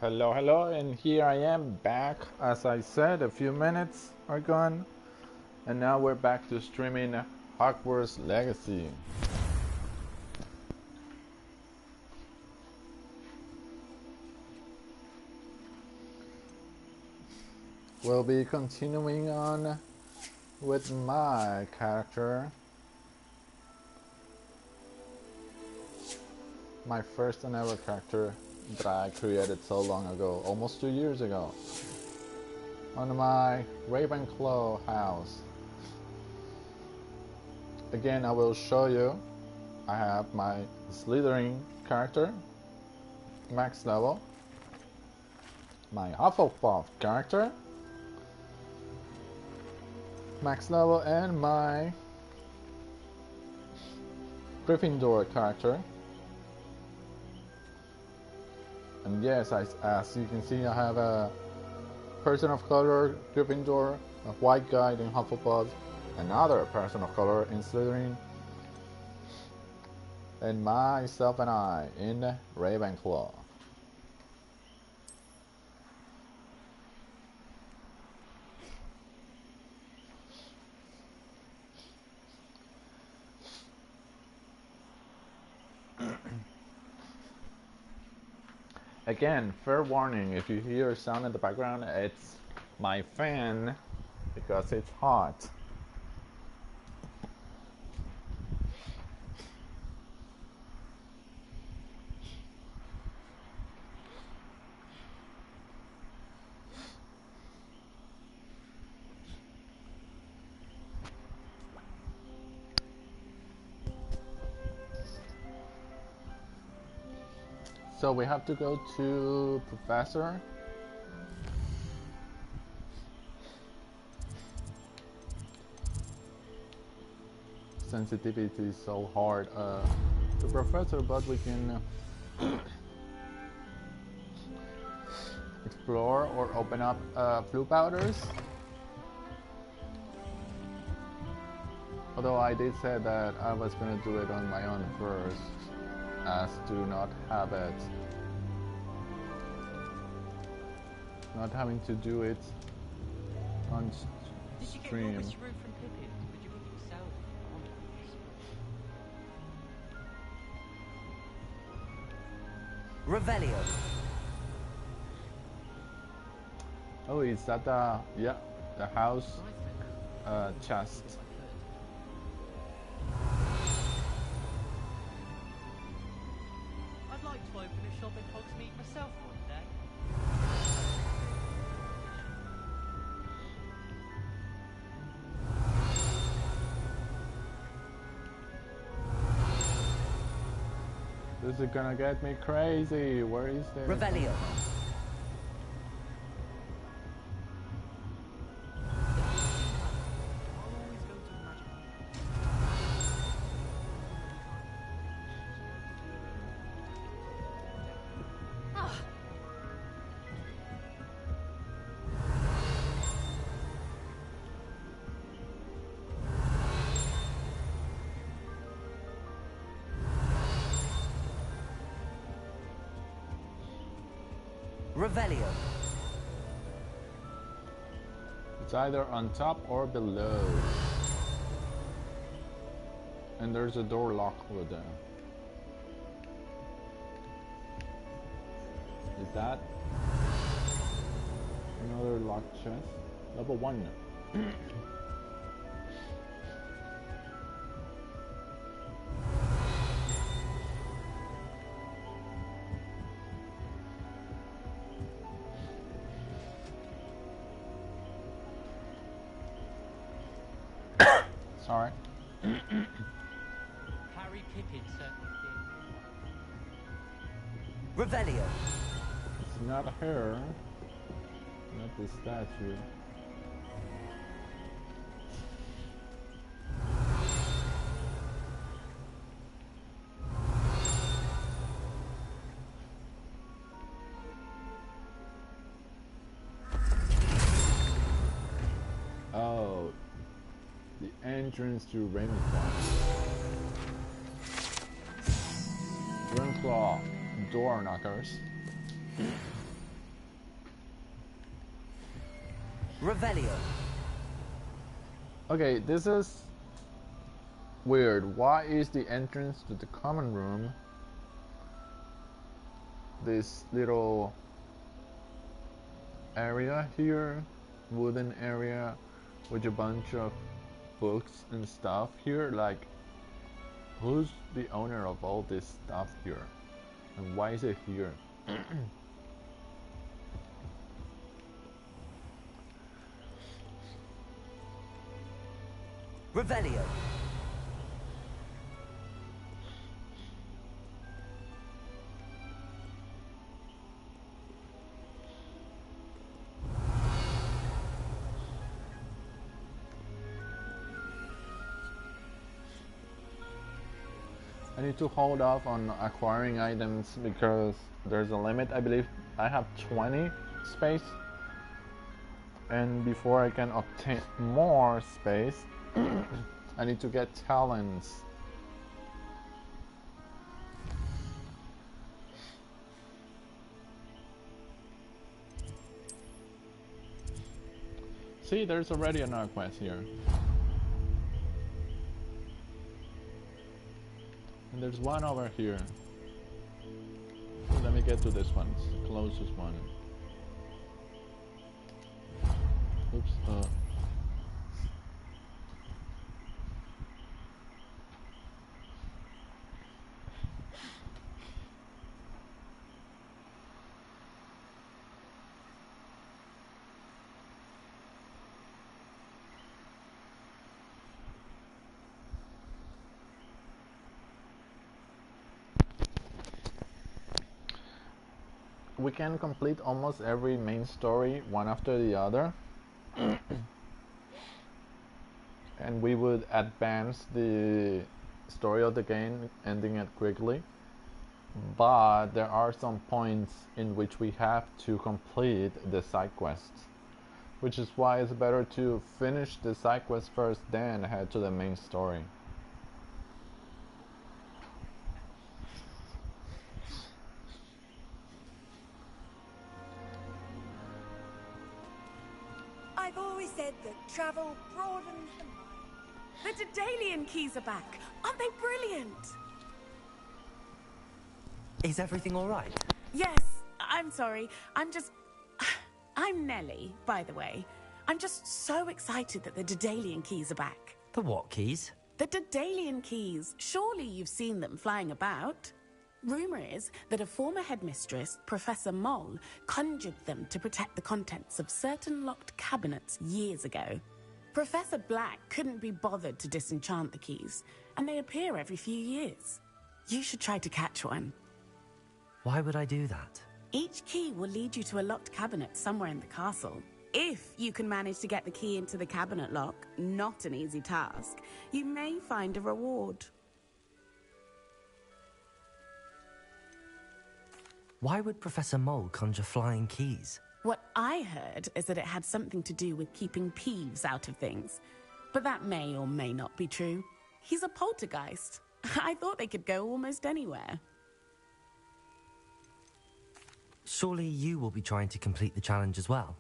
Hello, and here I am back. As I said, a few minutes are gone, and now we're back to streaming Hogwarts Legacy. We'll be continuing on with my character. My first and ever character that I created so long ago, almost 2 years ago, on my Ravenclaw house. Again, I will show you. I have my Slytherin character, max level, my Hufflepuff character, max level, and my Gryffindor character. And yes, as you can see, I have a person of color, Gryffindor, a white guy in Hufflepuff, another person of color in Slytherin, and myself and I in Ravenclaw. Again, fair warning, if you hear a sound in the background, it's my fan because it's hot. So we have to go to Professor. Sensitivity is so hard to Professor, but we can explore or open up blue powders. Although I did say that I was gonna do it on my own first, as to not have it, not having to do it on stream. Revelio. Oh, is that the house chest? I'd like to open a shop in Hogsmeade myself one day. This is gonna get me crazy. Where is this? Revelio. Revelio. It's either on top or below. And there's a door lock over there. Is that another locked chest? Level 1. Sorry. Harry Pippin certainly did. Revelio. It's not her. Not the statue. Oh. The entrance to Ravenclaw. Ravenclaw door knockers. Revelio. Okay, this is weird. Why is the entrance to the common room this little area here, wooden area with a bunch of books and stuff here? Like, who's the owner of all this stuff here? And why is it here? Revelio. I need to hold off on acquiring items because there's a limit. I believe I have 20 space, and before I can obtain more space I need to get talents. See, there's already another quest here. And there's one over here. Let me get to this one, it's the closest one. Oops, we can complete almost every main story one after the other. And we would advance the story of the game, ending it quickly. But there are some points in which we have to complete the side quests, which is why it's better to finish the side quest first, then head to the main story. I've always said that travel broadens the mind. The Daedalian keys are back. Aren't they brilliant? Is everything all right? Yes, I'm sorry. I'm Nellie, by the way. I'm just so excited that the Daedalian keys are back. The what keys? The Daedalian keys. Surely you've seen them flying about. Rumour is that a former headmistress, Professor Moll, conjured them to protect the contents of certain locked cabinets years ago. Professor Black couldn't be bothered to disenchant the keys, and they appear every few years. You should try to catch one. Why would I do that? Each key will lead you to a locked cabinet somewhere in the castle. If you can manage to get the key into the cabinet lock, not an easy task, you may find a reward. Why would Professor Mole conjure flying keys? What I heard is that it had something to do with keeping Peeves out of things. But that may or may not be true. He's a poltergeist. I thought they could go almost anywhere. Surely you will be trying to complete the challenge as well.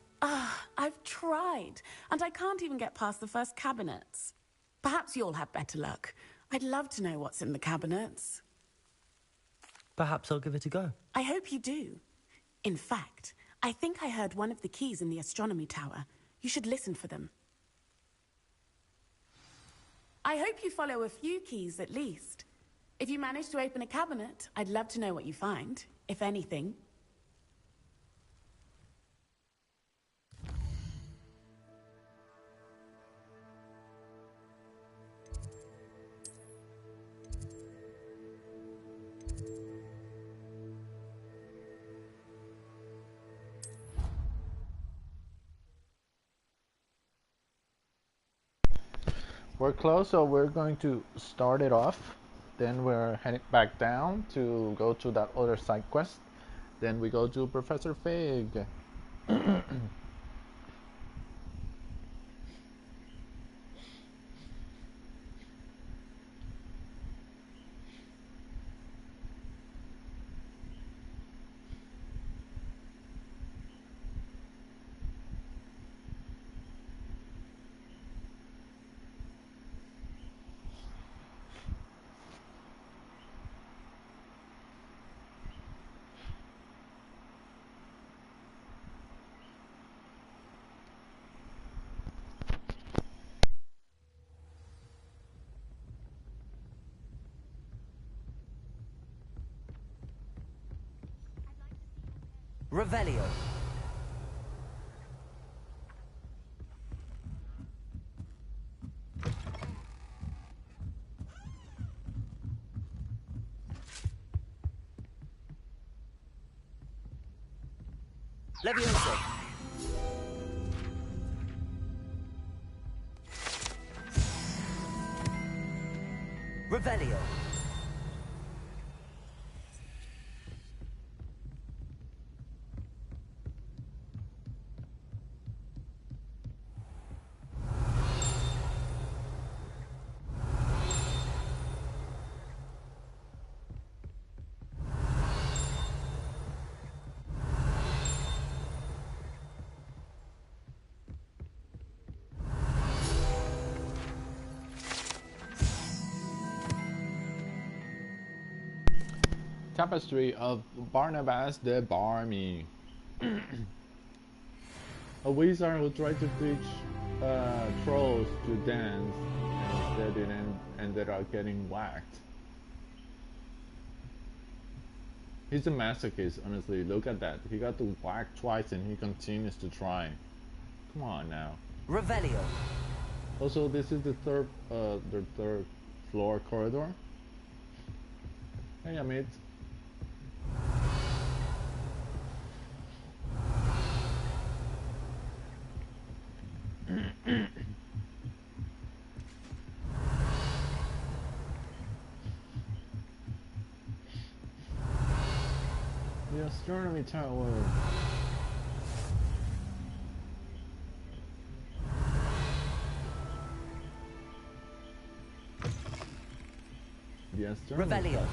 I've tried, and I can't even get past the first cabinets. Perhaps you'll have better luck. I'd love to know what's in the cabinets. Perhaps I'll give it a go. I hope you do. In fact, I think I heard one of the keys in the astronomy tower. You should listen for them. I hope you follow a few keys at least. If you manage to open a cabinet, I'd love to know what you find, if anything. We're close, so we're going to start it off. Then we're heading back down to go to that other side quest. Then we go to Professor Fig. Revelio. Levioso. Revelio. Tapestry of Barnabas the Barmy. A wizard who tried to teach trolls to dance and instead ended up getting whacked. He's a masochist, honestly. Look at that. He got to whack twice and he continues to try. Come on now. Revelio. Also, this is the third floor corridor. Hey, Amit. The astronomy tower. The astronomy Revelio. tower.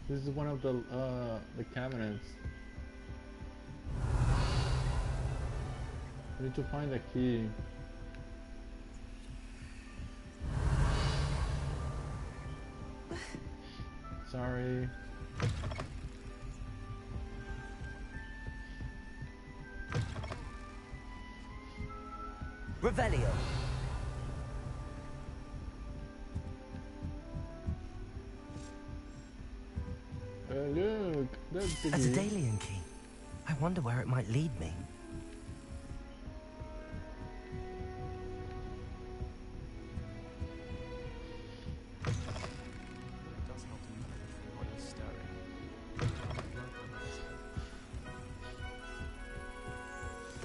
This is one of the cabinets. We need to find the key. Sorry. Revelio. Look, that's the A key. Daedalian key. I wonder where it might lead me.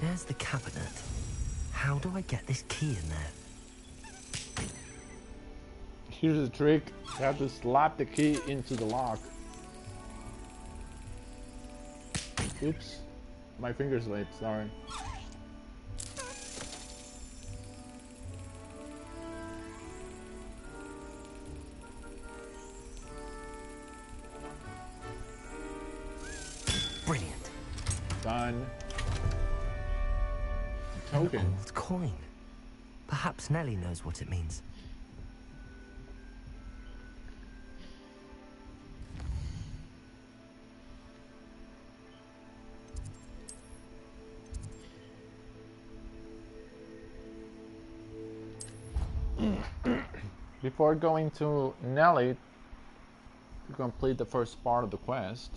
There's the cabinet. How do I get this key in there? Here's the trick. You have to slap the key into the lock. Oops. My finger slipped, sorry. Brilliant. Done. An Token. old coin. Perhaps Nellie knows what it means. Before going to Nelly to complete the first part of the quest,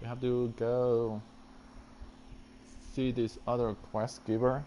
you have to go see this other quest giver.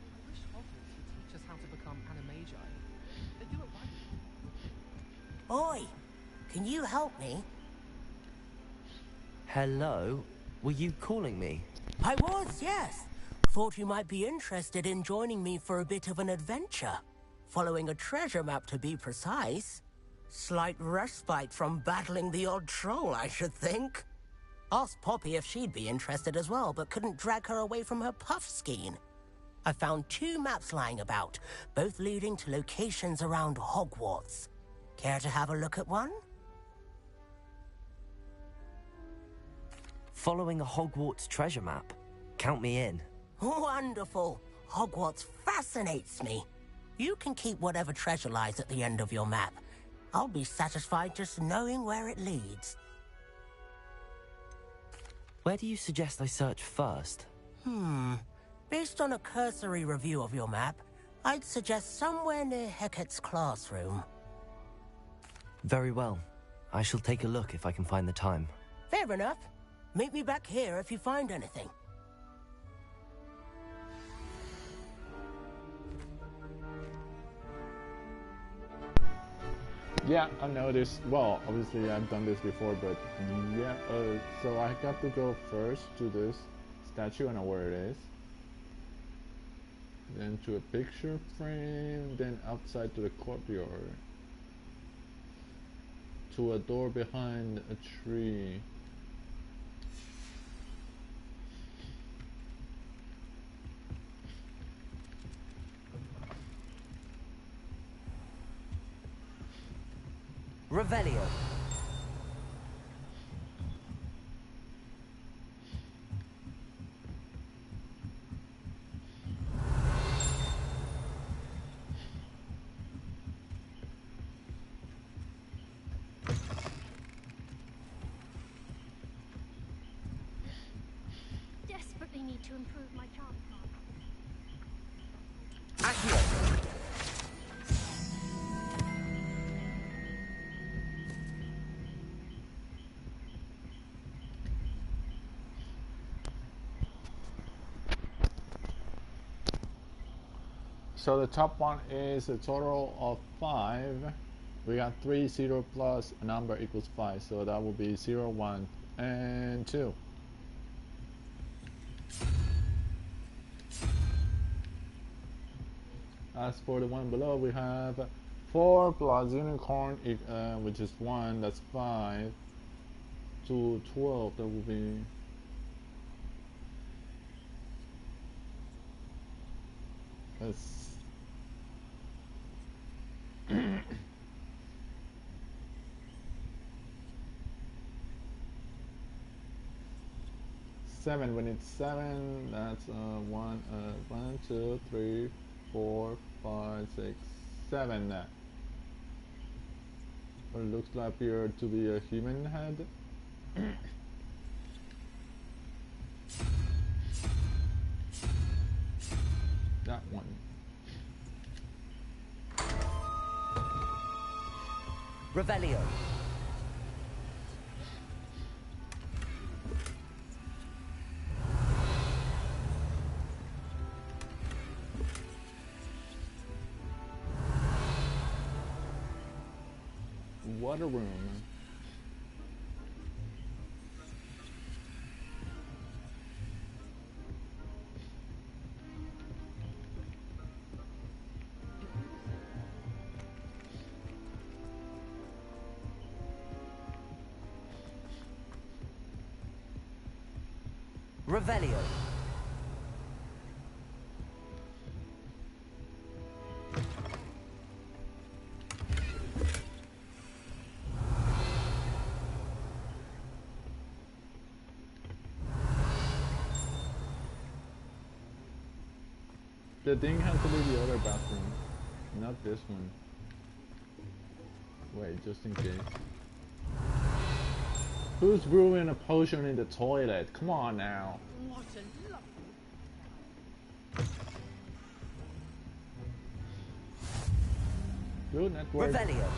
I wish Hogwarts would teach us how to become animagi. They do it right. Oi, can you help me? Hello? Were you calling me? I was, yes. thought you might be interested in joining me for a bit of an adventure. Following a treasure map, to be precise. Slight respite from battling the odd troll, I should think. Asked Poppy if she'd be interested as well, but couldn't drag her away from her puffskein. I found 2 maps lying about, both leading to locations around Hogwarts. Care to have a look at one? Following a Hogwarts treasure map. Count me in. Wonderful. Hogwarts fascinates me. You can keep whatever treasure lies at the end of your map. I'll be satisfied just knowing where it leads. Where do you suggest I search first? Based on a cursory review of your map, I'd suggest somewhere near Hecat's classroom. Very well. I shall take a look if I can find the time. Fair enough. Meet me back here if you find anything. Yeah, I noticed. Well, obviously I've done this before, but yeah. So I got to go first to this statue. I know where it is. Then to a picture frame. Then outside to the courtyard. To a door behind a tree. Revelio. Desperately need to improve my charm. Accio. 'So the top one is a total of 5. We got 3, 0 plus a number equals 5. So that will be 0, 1, and 2. As for the one below, we have 4 plus unicorn, which is 1, that's 5. To 12, that will be... That's 7. When it's 7, that's 1, 2, 3, 4, 5, 6, 7. It looks like appear to be a human head. That one. Revelio. Water room. Revelio. The thing has to be the other bathroom, not this one. Wait, just in case. Who's brewing a potion in the toilet? Come on now. What a lovely... Good network. Revelio.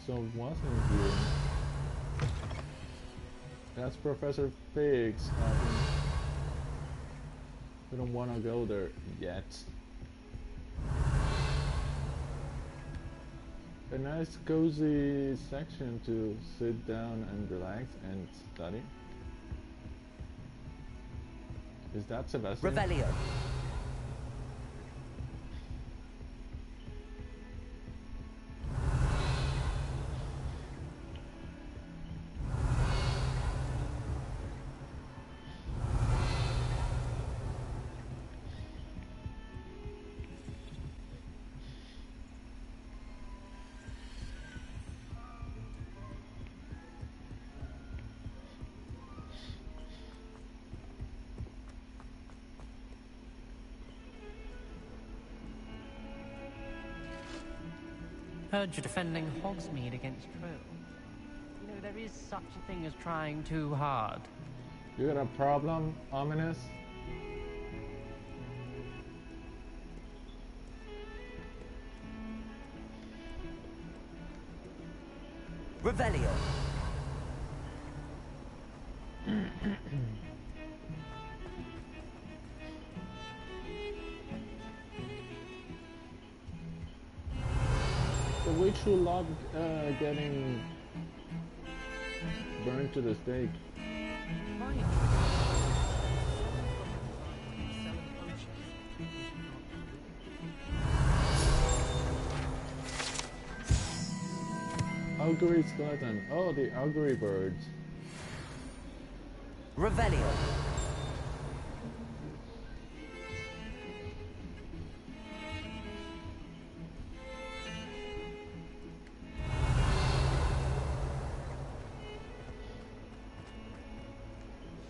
So it wasn't here. That's Professor Fig's. We don't want to go there yet. a nice cozy section to sit down and relax and study. Is that Sebastian? Revelio. Heard you're defending Hogsmeade against Trill. You know, there is such a thing as trying too hard. You got a problem, Ominous? Revelio. The witch who loved getting burned to the stake. Augury skeleton. Oh, the augury birds. Revelio.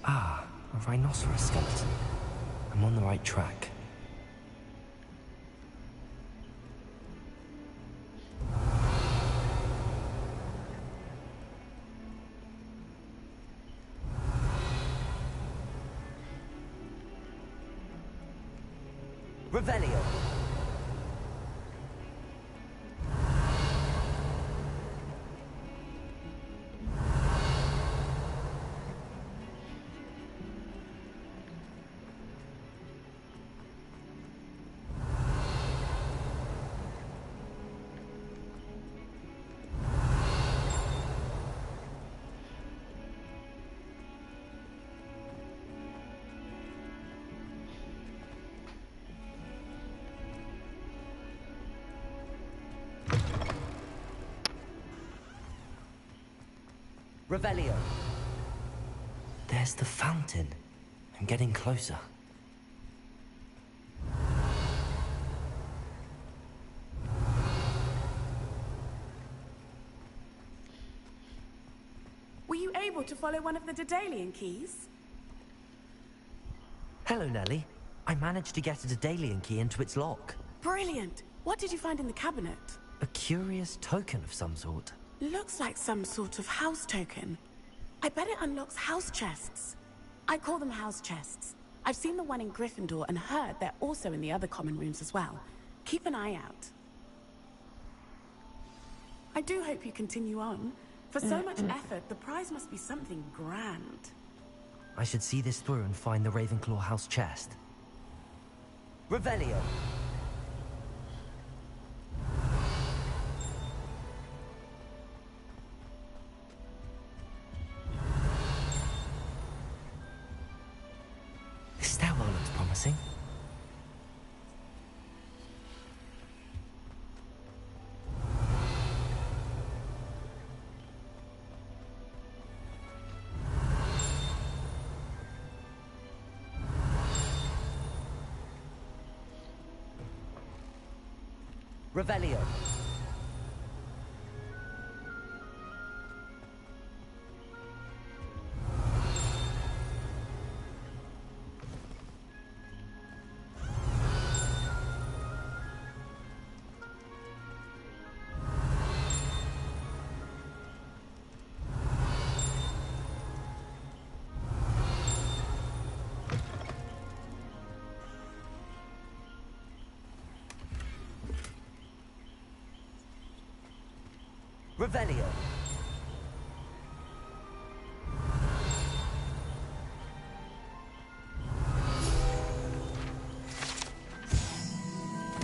Ah, a rhinoceros skeleton. I'm on the right track. Revelio. Revelio. There's the fountain. I'm getting closer. Were you able to follow one of the Daedalian keys? Hello, Nellie. I managed to get a Daedalian key into its lock. Brilliant! What did you find in the cabinet? A curious token of some sort. Looks like some sort of house token. I bet it unlocks house chests. I call them house chests. I've seen the one in Gryffindor and heard they're also in the other common rooms as well. Keep an eye out. I do hope you continue on. For so much effort, the prize must be something grand. I should see this through and find the Ravenclaw house chest. Revelio. This stairwell looks promising. Revelio. Revelio.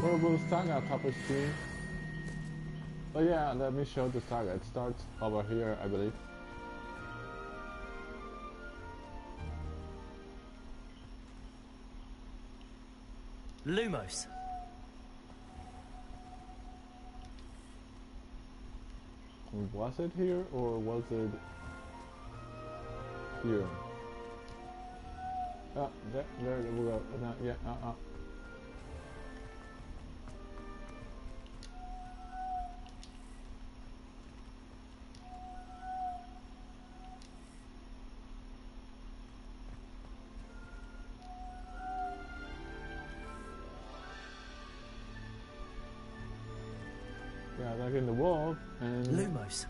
Horrible Saga tapestry. Oh yeah, let me show the saga. It starts over here, I believe. Lumos. Was it here or was it here? Oh, there we go. No, yeah, Yeah, like in the wall and Lumos.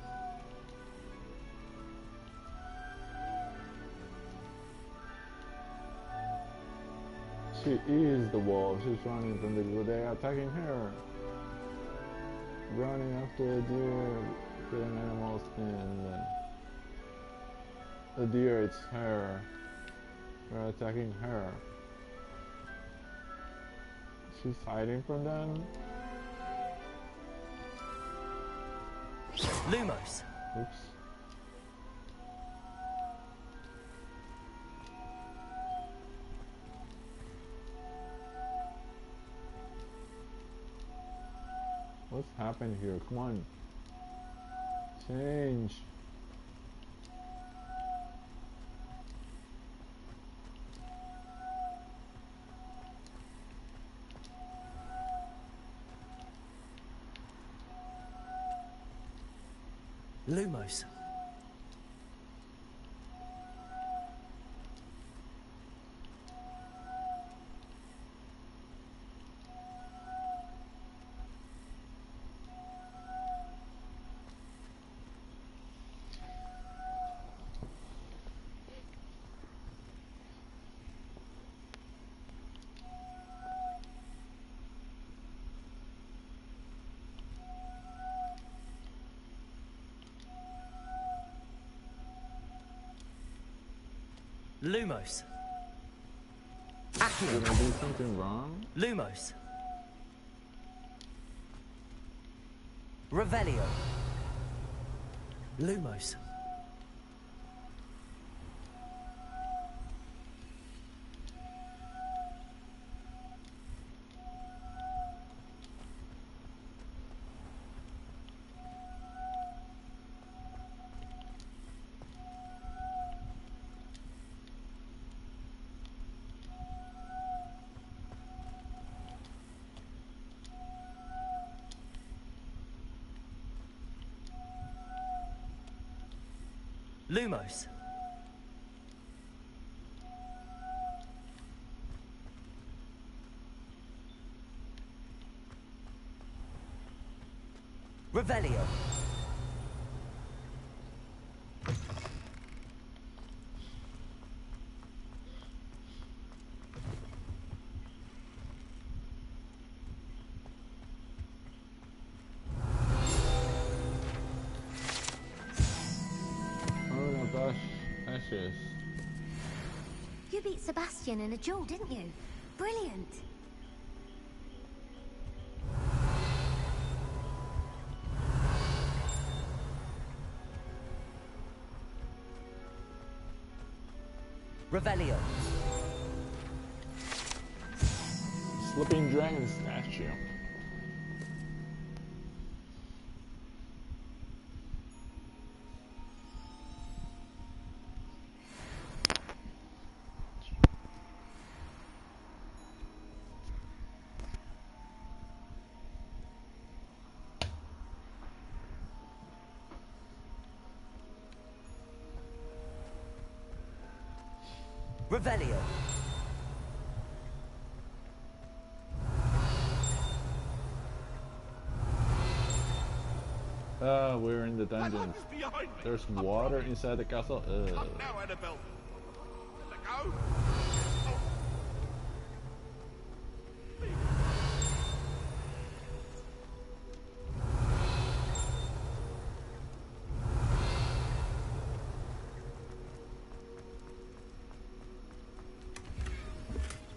she is the wolf. She's running from the group. They are attacking her. Running after a deer, killing animals, and the deer, it's her. They're attacking her. She's hiding from them. Lumos. Oops. What's happened here? Come on. Change. Lumos. Lumos. Did I do something wrong? Lumos. Revelio. Lumos. Lumos. Revelio. Oh my gosh, ashes. You beat Sebastian in a duel, didn't you? Brilliant. Revelio. Slipping dragon statue. Revelio. We're in the dungeons. There's water inside the castle. Now, Annabelle. Let go.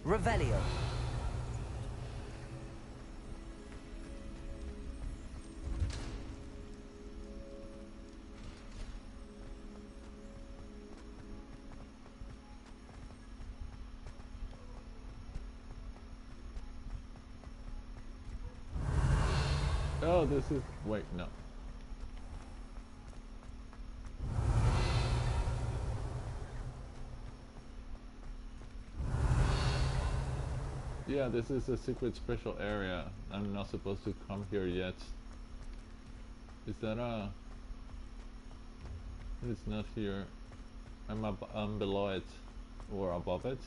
Revelio. Oh, this is... Wait, no. Yeah, this is a secret special area. I'm not supposed to come here yet. Is that a... It's not here. I'm below it. Or above it.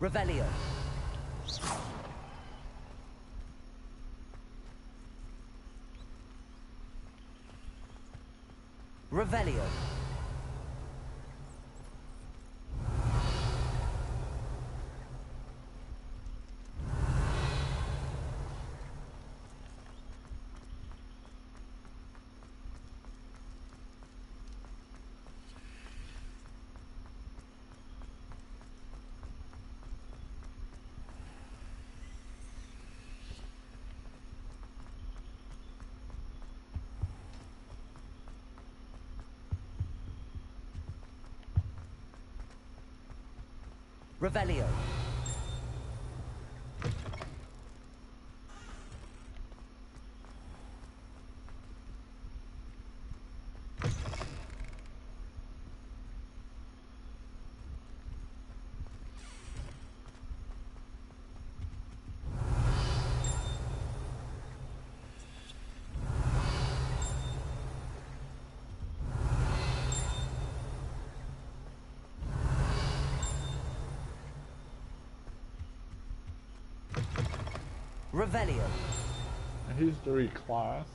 Revelio. Revelio. Revelio. Revelio. History class.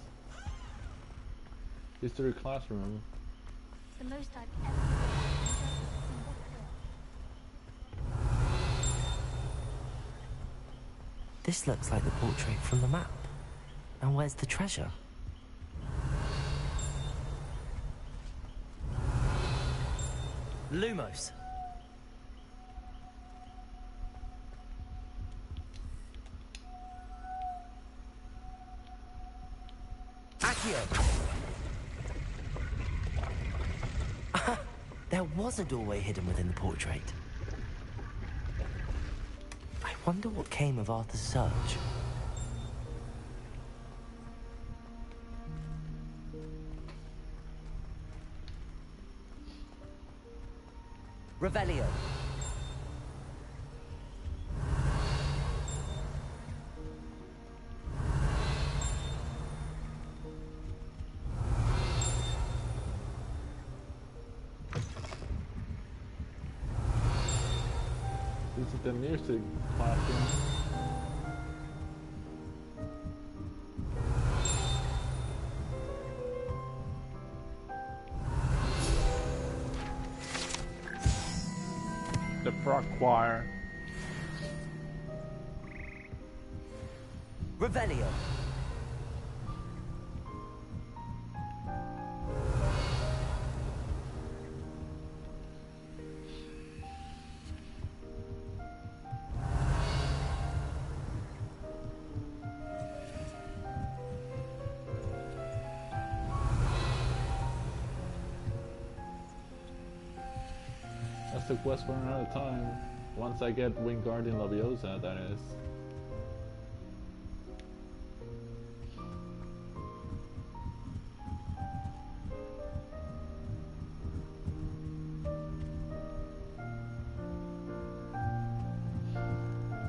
History classroom. The most I've ever This looks like the portrait from the map. And where's the treasure? Lumos. There was a doorway hidden within the portrait. I wonder what came of Arthur's search. Revelio. This is the music classroom. The frog choir. Revelio. That's the quest for another time. Once I get Wingardium Leviosa, that is.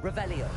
Revelio.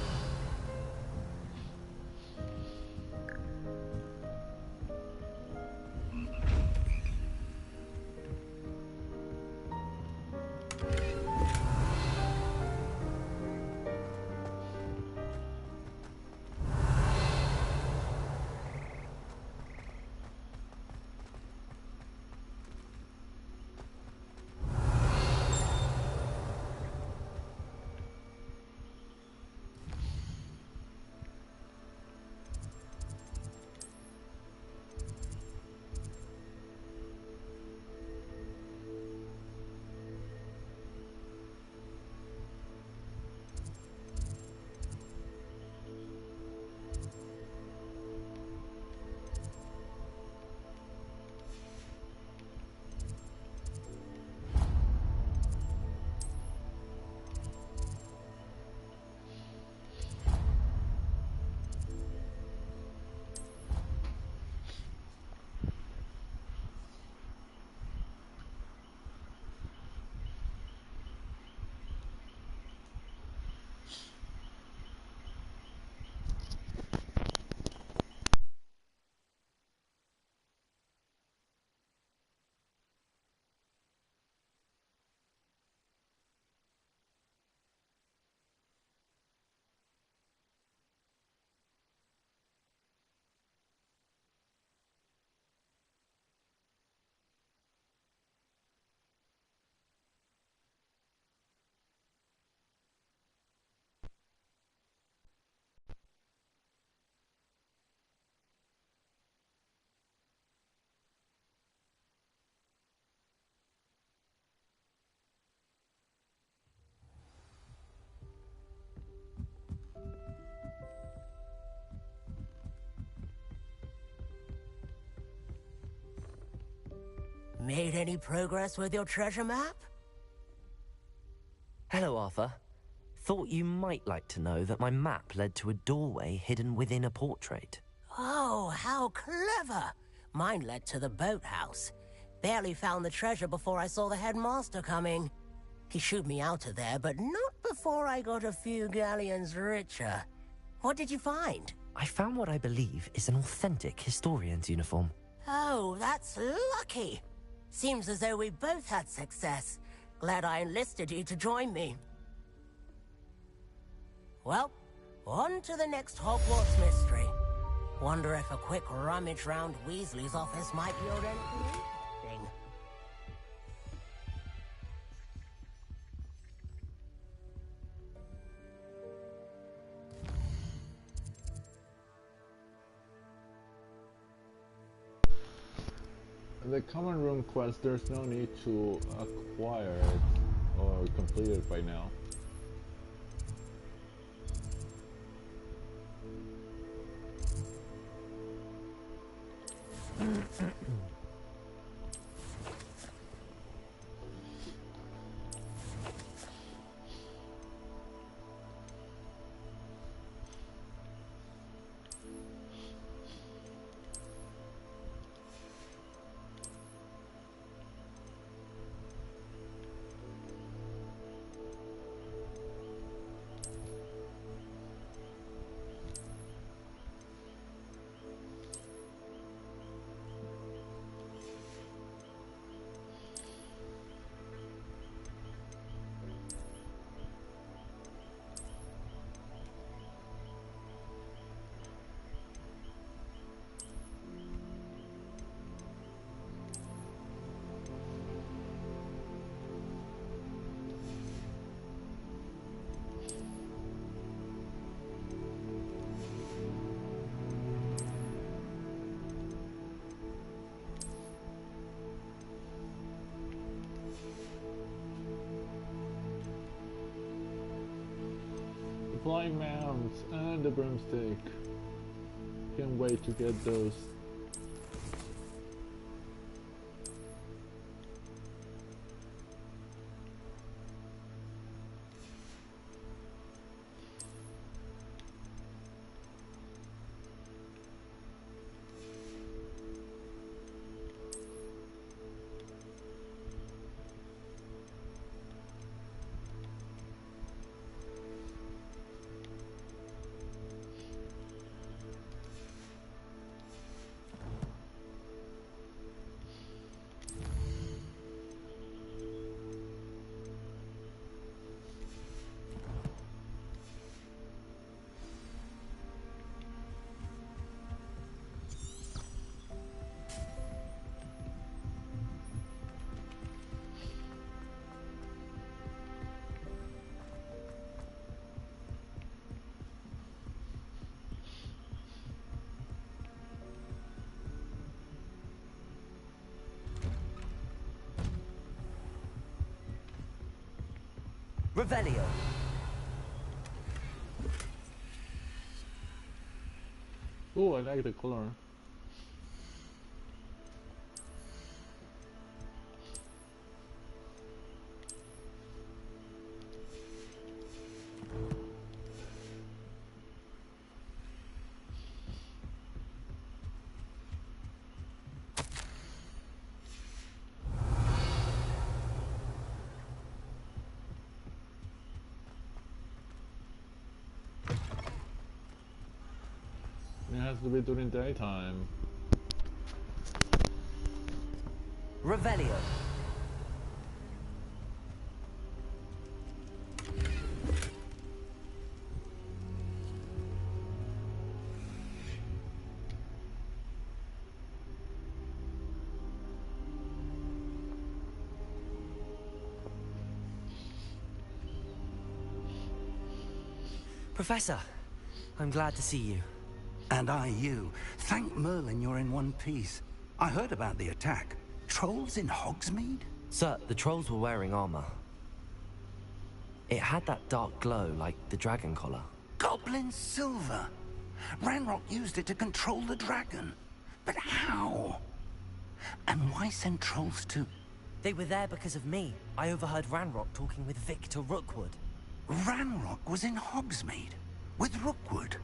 Made any progress with your treasure map? Hello, Arthur. Thought you might like to know that my map led to a doorway hidden within a portrait. Oh, how clever! Mine led to the boathouse. Barely found the treasure before I saw the headmaster coming. He shooed me out of there, but not before I got a few galleons richer. What did you find? I found what I believe is an authentic historian's uniform. Oh, that's lucky. Seems as though we both had success. Glad I enlisted you to join me. Well, on to the next Hogwarts mystery. Wonder if a quick rummage round Weasley's office might yield anything interesting. The common room quest, there's no need to acquire it or complete it by now. Flying mounts and the broomstick. Can't wait to get those. Revelio. Oh, I like the color. It has to be during daytime. Revelio. Professor, I'm glad to see you. And I you. Thank Merlin you're in one piece. I heard about the attack. Trolls in Hogsmeade? Sir, the trolls were wearing armor. It had that dark glow like the dragon collar. Goblin silver. Ranrock used it to control the dragon. But how? And why send trolls to... They were there because of me. I overheard Ranrock talking with Victor Rookwood. Ranrock was in Hogsmeade? With Rookwood?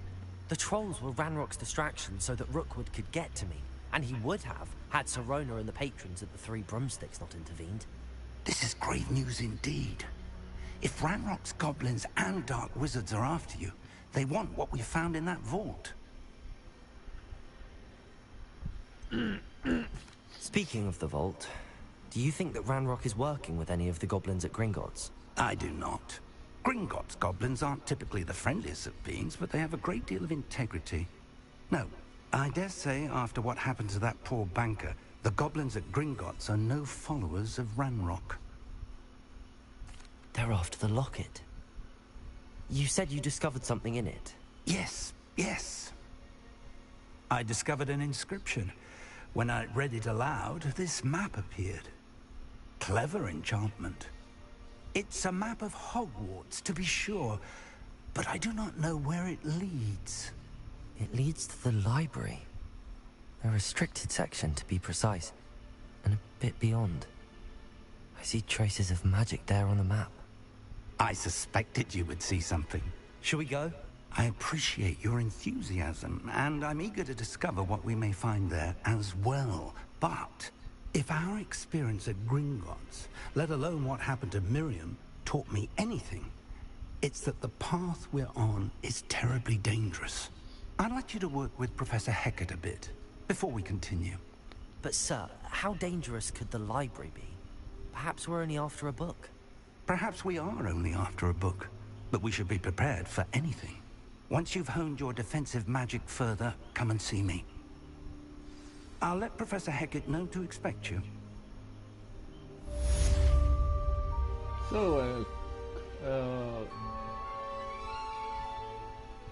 The trolls were Ranrock's distraction so that Rookwood could get to me. And he would have, had Sirona and the patrons at the Three Broomsticks not intervened. This is grave news indeed. If Ranrock's goblins and dark wizards are after you, they want what we found in that vault. Speaking of the vault, do you think that Ranrock is working with any of the goblins at Gringotts? I do not. Gringotts goblins aren't typically the friendliest of beings, but they have a great deal of integrity. No, I dare say after what happened to that poor banker, the goblins at Gringotts are no followers of Ranrock. They're after the locket. You said you discovered something in it. Yes, yes. I discovered an inscription. When I read it aloud, this map appeared. Clever enchantment. It's a map of Hogwarts, to be sure, but I do not know where it leads. It leads to the library. A restricted section, to be precise, and a bit beyond. I see traces of magic there on the map. I suspected you would see something. Shall we go? I appreciate your enthusiasm, and I'm eager to discover what we may find there as well. But if our experience at Gringotts, let alone what happened to Miriam, taught me anything, it's that the path we're on is terribly dangerous. I'd like you to work with Professor Hecat a bit, before we continue. But sir, how dangerous could the library be? Perhaps we're only after a book. Perhaps we are only after a book, but we should be prepared for anything. Once you've honed your defensive magic further, come and see me. I'll let Professor Hecat know to expect you. So,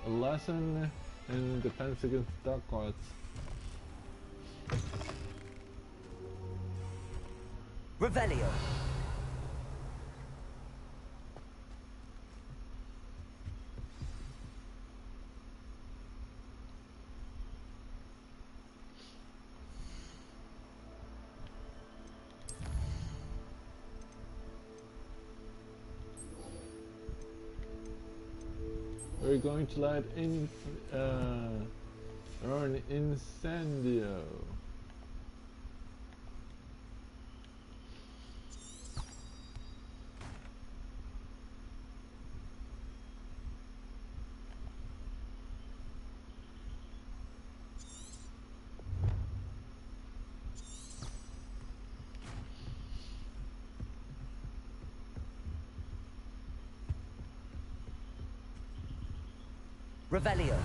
a lesson in defense against dark arts. Revelio. We're going to light in an incendio. Revelio.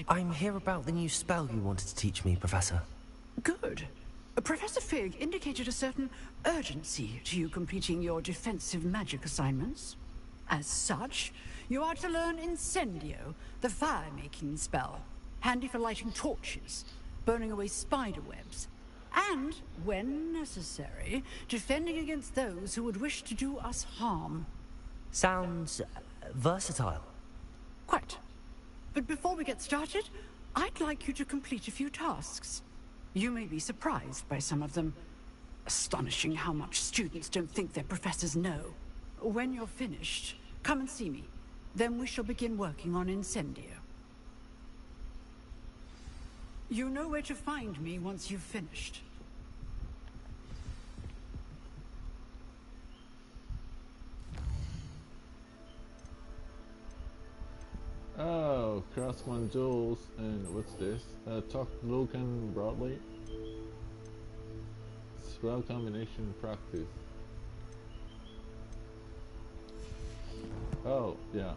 I'm here about the new spell you wanted to teach me, Professor. Good. Professor Fig indicated a certain urgency to you completing your defensive magic assignments. As such, you are to learn Incendio, the fire-making spell, handy for lighting torches, burning away spider webs, and, when necessary, defending against those who would wish to do us harm. Sounds versatile. Quite. But before we get started, I'd like you to complete a few tasks. You may be surprised by some of them. Astonishing how much students don't think their professors know. When you're finished, come and see me. Then we shall begin working on Incendio. You know where to find me once you've finished. Oh, Crossman Jules, and what's this? Talk to Luke and Broadly. spell combination practice. Oh, yeah.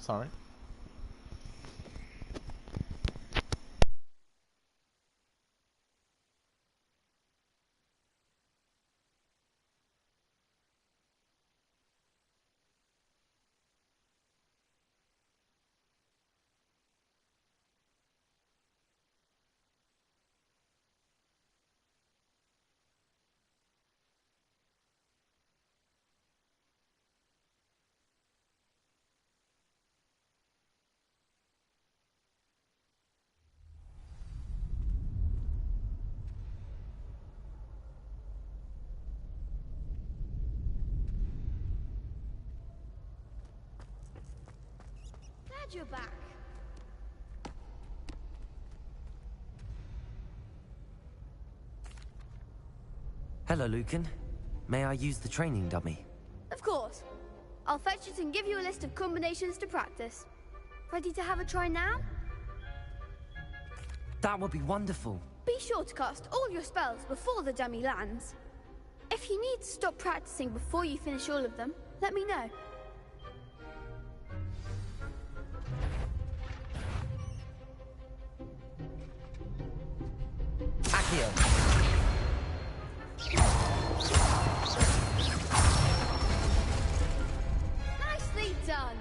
Sorry. Glad you're back. Hello, Lucan. May I use the training dummy? Of course. I'll fetch it and give you a list of combinations to practice. Ready to have a try now? That would be wonderful. Be sure to cast all your spells before the dummy lands. If you need to stop practicing before you finish all of them, let me know. Accio. Nicely done.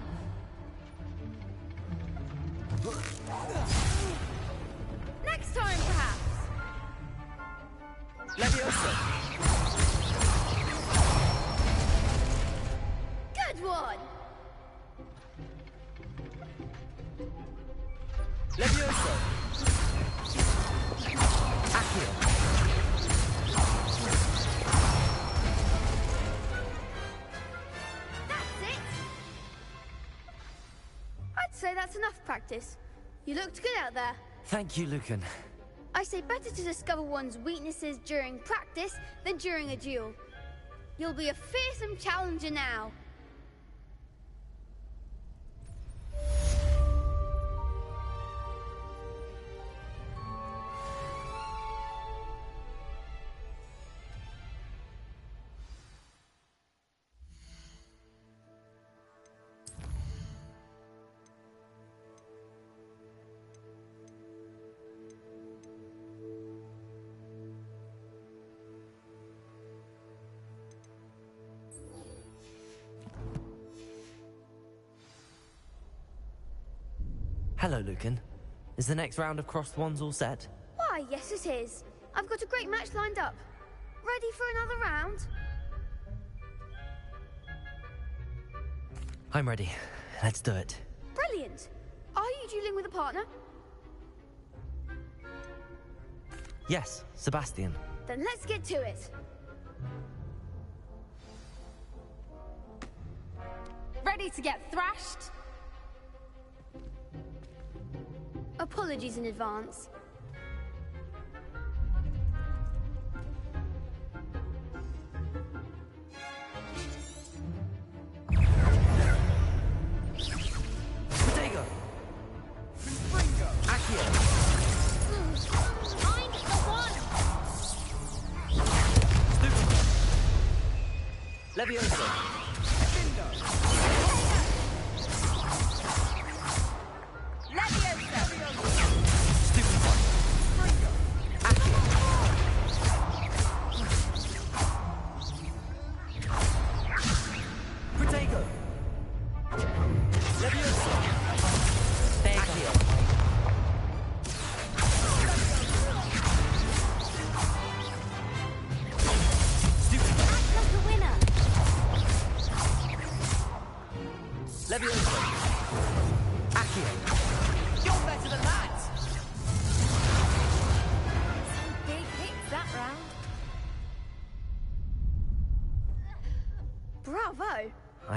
Next time, perhaps. Leviosa. Good one. Leviosa. Accio. That's it. I'd say that's enough practice. You looked good out there. Thank you, Lucan. I say better to discover one's weaknesses during practice than during a duel. You'll be a fearsome challenger now. Hello, Lucan. Is the next round of crossed wands all set? Why, yes it is. I've got a great match lined up. Ready for another round? I'm ready. Let's do it. Brilliant. Are you dueling with a partner? Yes, Sebastian. Then let's get to it. Ready to get thrashed? Apologies in advance. Protego. Accio. I'm the one! Stupid. Leviosa. Stupid one. Accio. Protego.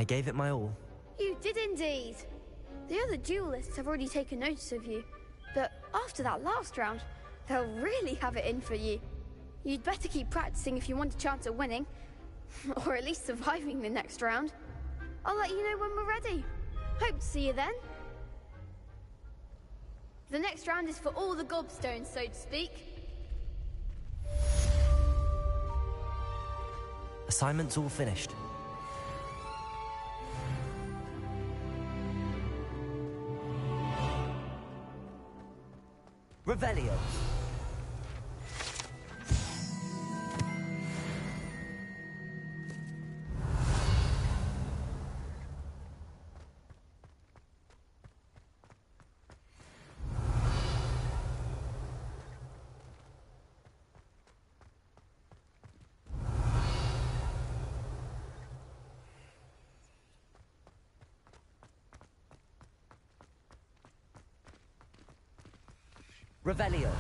I gave it my all. You did indeed. The other duelists have already taken notice of you, but after that last round, they'll really have it in for you. You'd better keep practicing if you want a chance at winning, or at least surviving the next round. I'll let you know when we're ready. Hope to see you then. The next round is for all the gobstones, so to speak. Assignment's all finished. Revelio. Revelio.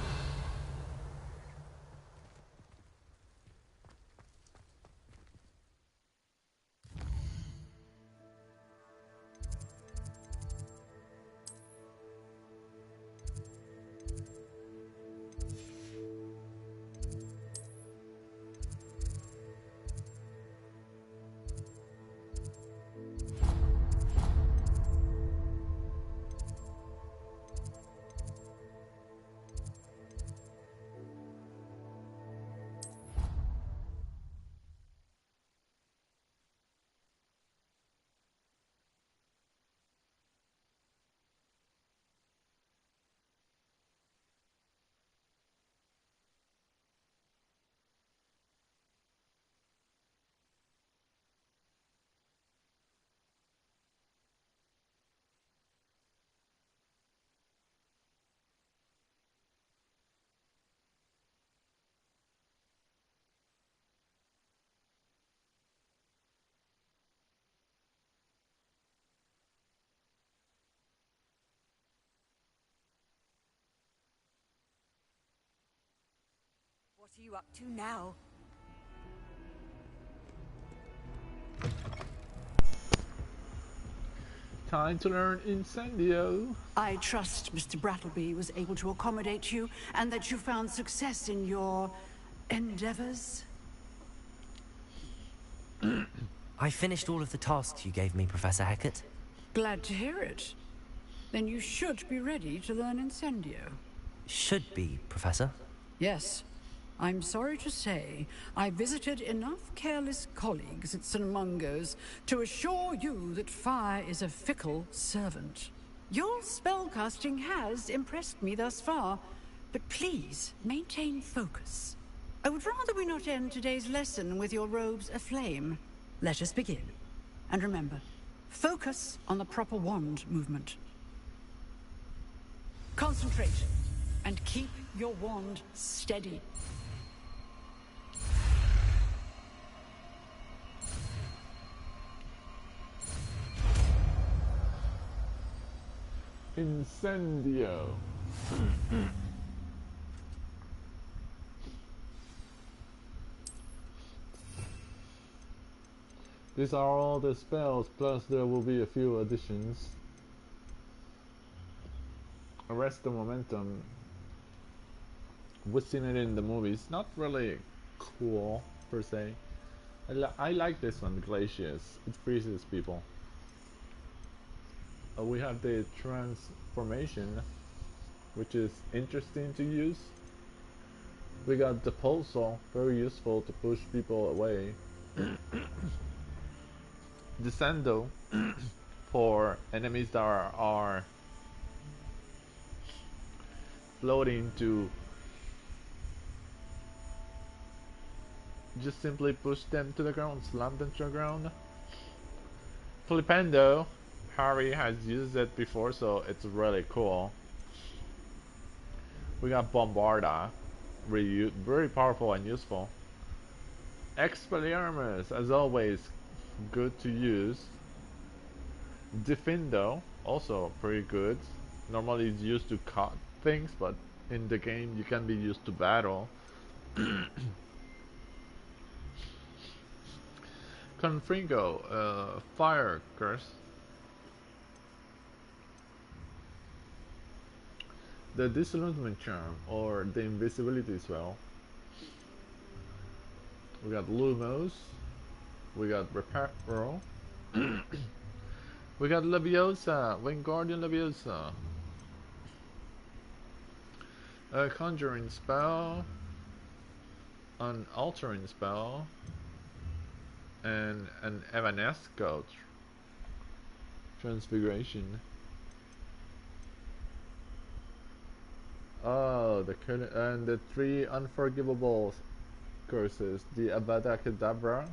What are you up to now? Time to learn Incendio. I trust Mr. Brattleby was able to accommodate you and that you found success in your endeavors. I finished all of the tasks you gave me, Professor Hecat. Glad to hear it. Then you should be ready to learn Incendio. Should be, Professor. Yes. I'm sorry to say, I visited enough careless colleagues at St. Mungo's to assure you that fire is a fickle servant. Your spellcasting has impressed me thus far, but please maintain focus. I would rather we not end today's lesson with your robes aflame. Let us begin. And remember, focus on the proper wand movement. Concentrate, and keep your wand steady. Incendio. These are all the spells, plus there will be a few additions. Arrest the momentum. We've seen it in the movies. Not really cool per se. I like this one, Glacius. It freezes people. We have the transformation, which is interesting to use. We got the pulsar, very useful to push people away. Descendo for enemies that are floating to just simply push them to the ground, slam them to the ground. Flipendo, Harry has used it before, so it's really cool. We got Bombarda, very powerful and useful. Expelliarmus, as always, good to use. Defendo, also pretty good. Normally it's used to cut things, but in the game you can be used to battle. Confringo, fire curse. The disillusionment charm, or the invisibility spell. We got Lumos. We got Reparo. We got Leviosa, Wingardium Leviosa. A conjuring spell, an altering spell, and an Evanesco transfiguration. Oh, the three unforgivable curses: the Avada Kedavra,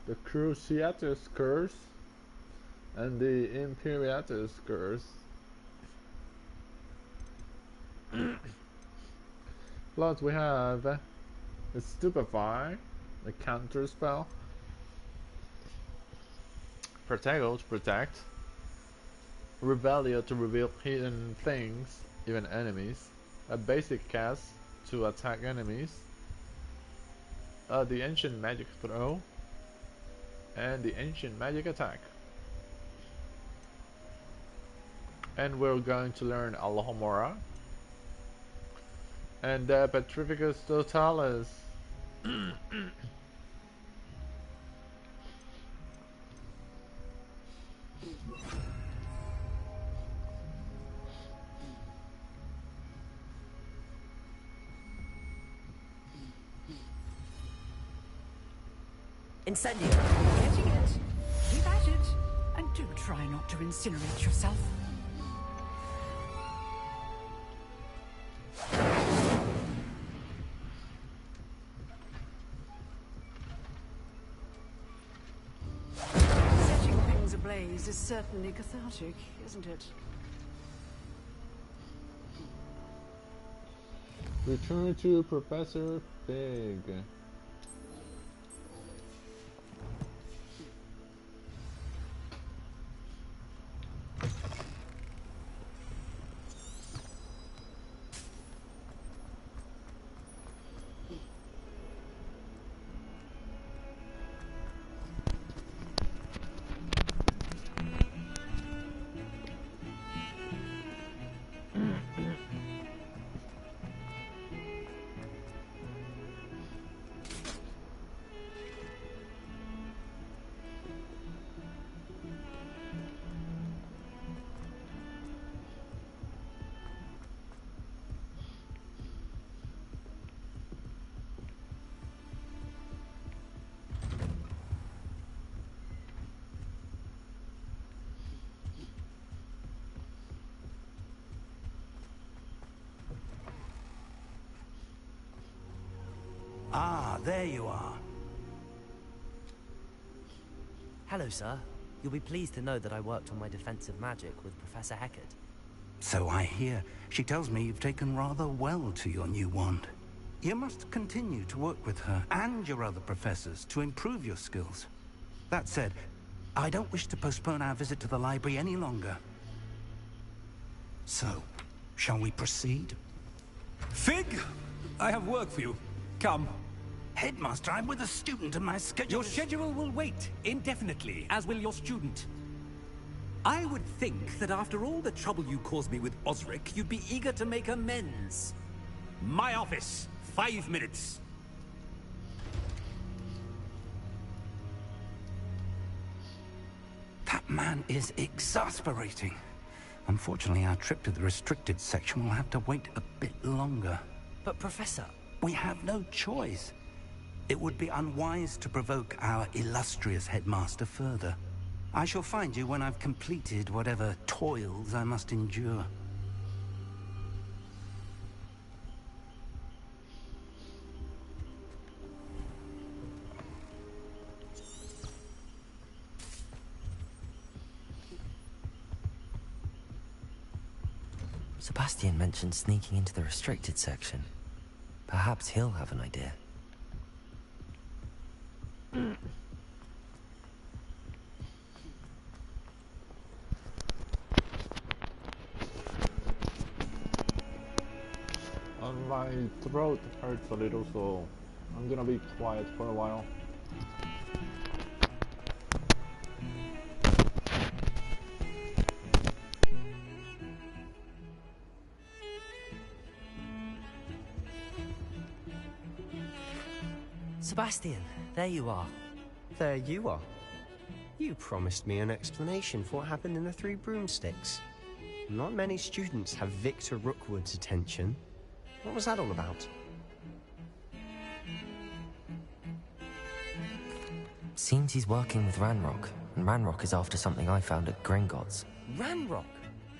the Cruciatus curse, and the Imperiatus curse. Plus we have a Stupefy, a counter spell, Protego to protect, Revelio to reveal hidden things, even enemies, a basic cast to attack enemies, the Ancient Magic Throw, and the Ancient Magic Attack. And we're going to learn Alohomora and Petrificus Totalis. Incendio. Getting it. Keep at it. And do try not to incinerate yourself. Setting things ablaze is certainly cathartic, isn't it? Return to Professor Fig. Ah, there you are. Hello, sir. You'll be pleased to know that I worked on my defensive magic with Professor Heckard. So I hear. She tells me you've taken rather well to your new wand. You must continue to work with her and your other professors to improve your skills. That said, I don't wish to postpone our visit to the library any longer. So, shall we proceed? Fig, I have work for you. Come. Headmaster, I'm with a student and my schedule Your schedule will wait indefinitely, as will your student. I would think that after all the trouble you caused me with Osric, you'd be eager to make amends. My office, 5 minutes. That man is exasperating. Unfortunately, our trip to the restricted section will have to wait a bit longer. But Professor... We have no choice. It would be unwise to provoke our illustrious headmaster further. I shall find you when I've completed whatever toils I must endure. Sebastian mentioned sneaking into the restricted section. Perhaps he'll have an idea. My throat hurts a little, so I'm gonna be quiet for a while. Sebastian, there you are. There you are. You promised me an explanation for what happened in the Three Broomsticks. Not many students have Victor Rookwood's attention. What was that all about? Seems he's working with Ranrock, and Ranrock is after something I found at Gringotts. Ranrock?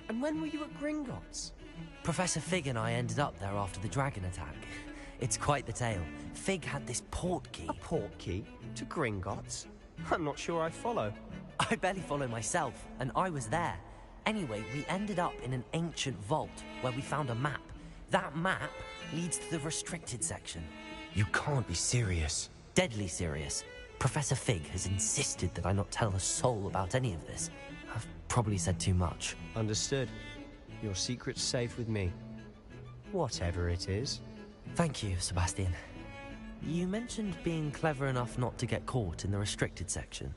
And when were you at Gringotts? Professor Fig and I ended up there after the dragon attack. It's quite the tale. Fig had this port key. A port key? To Gringotts? I'm not sure I follow. I barely follow myself, and I was there. Anyway, we ended up in an ancient vault where we found a map. That map leads to the restricted section. You can't be serious. Deadly serious. Professor Fig has insisted that I not tell a soul about any of this. I've probably said too much. Understood. Your secret's safe with me. Whatever it is. Thank you, Sebastian. You mentioned being clever enough not to get caught in the restricted section.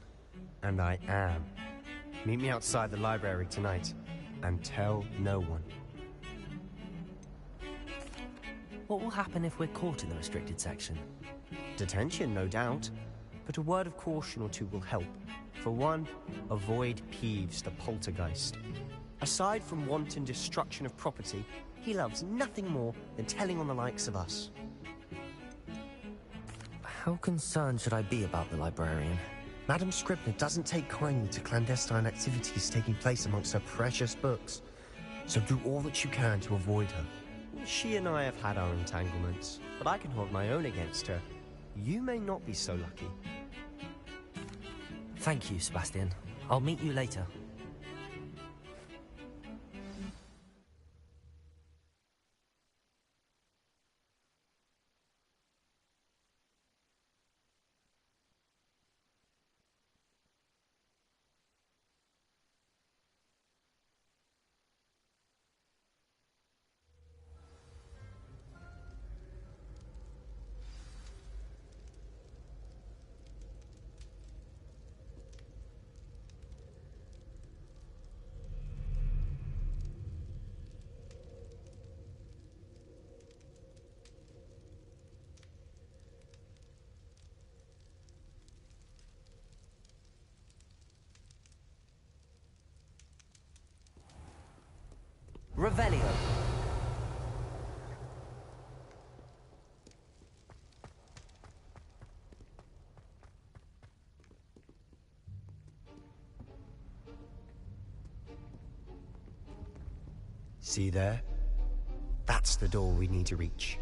And I am. Meet me outside the library tonight, and tell no one. What will happen if we're caught in the restricted section? Detention, no doubt. But a word of caution or two will help. For one, avoid Peeves the poltergeist. Aside from wanton destruction of property, he loves nothing more than telling on the likes of us. How concerned should I be about the librarian? Madam Scribner doesn't take kindly to clandestine activities taking place amongst her precious books. So do all that you can to avoid her. She and I have had our entanglements, but I can hold my own against her. You may not be so lucky. Thank you, Sebastian. I'll meet you later. Revelio. See there? That's the door we need to reach.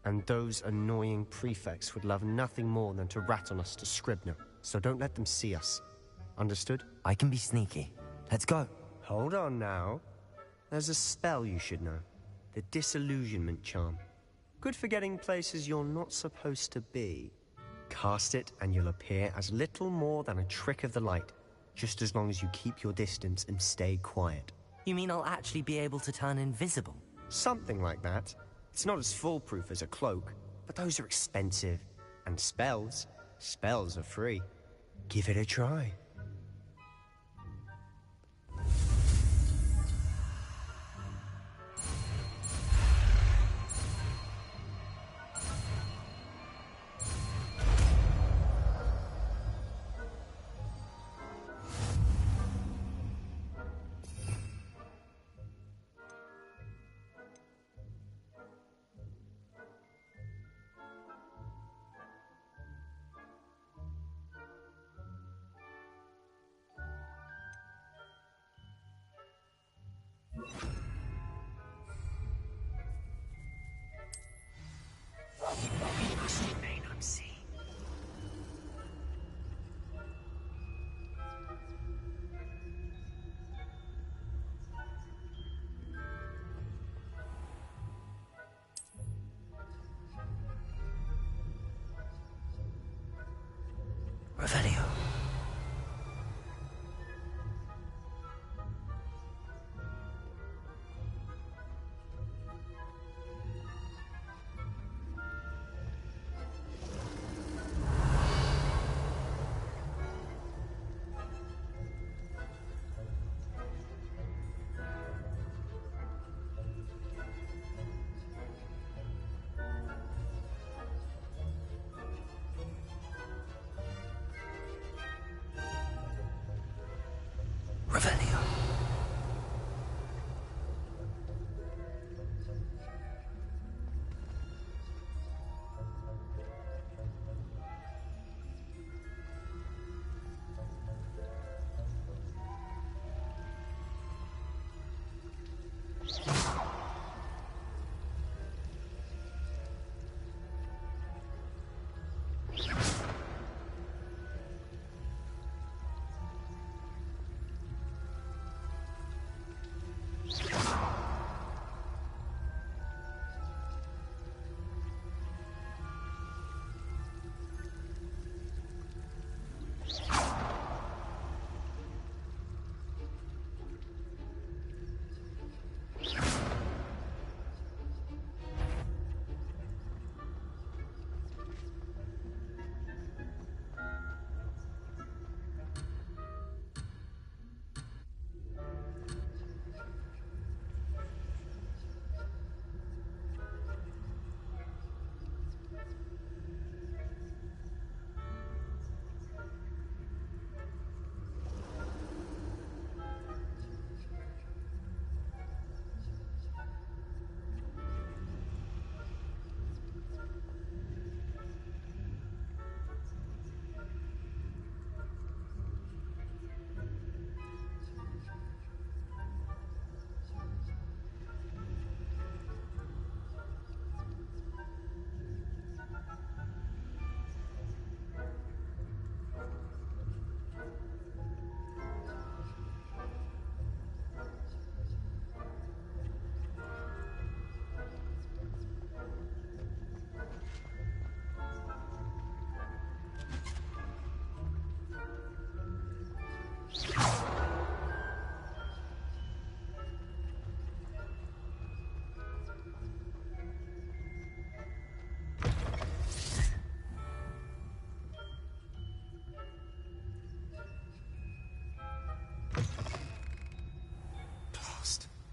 And those annoying prefects would love nothing more than to rat on us to Scribner, so don't let them see us. Understood? I can be sneaky. Let's go. Hold on now. There's a spell you should know. The Disillusionment Charm. Good for getting places you're not supposed to be. Cast it and you'll appear as little more than a trick of the light, just as long as you keep your distance and stay quiet. You mean I'll actually be able to turn invisible? Something like that. It's not as foolproof as a cloak, but those are expensive. And spells are free. Give it a try. Revelio.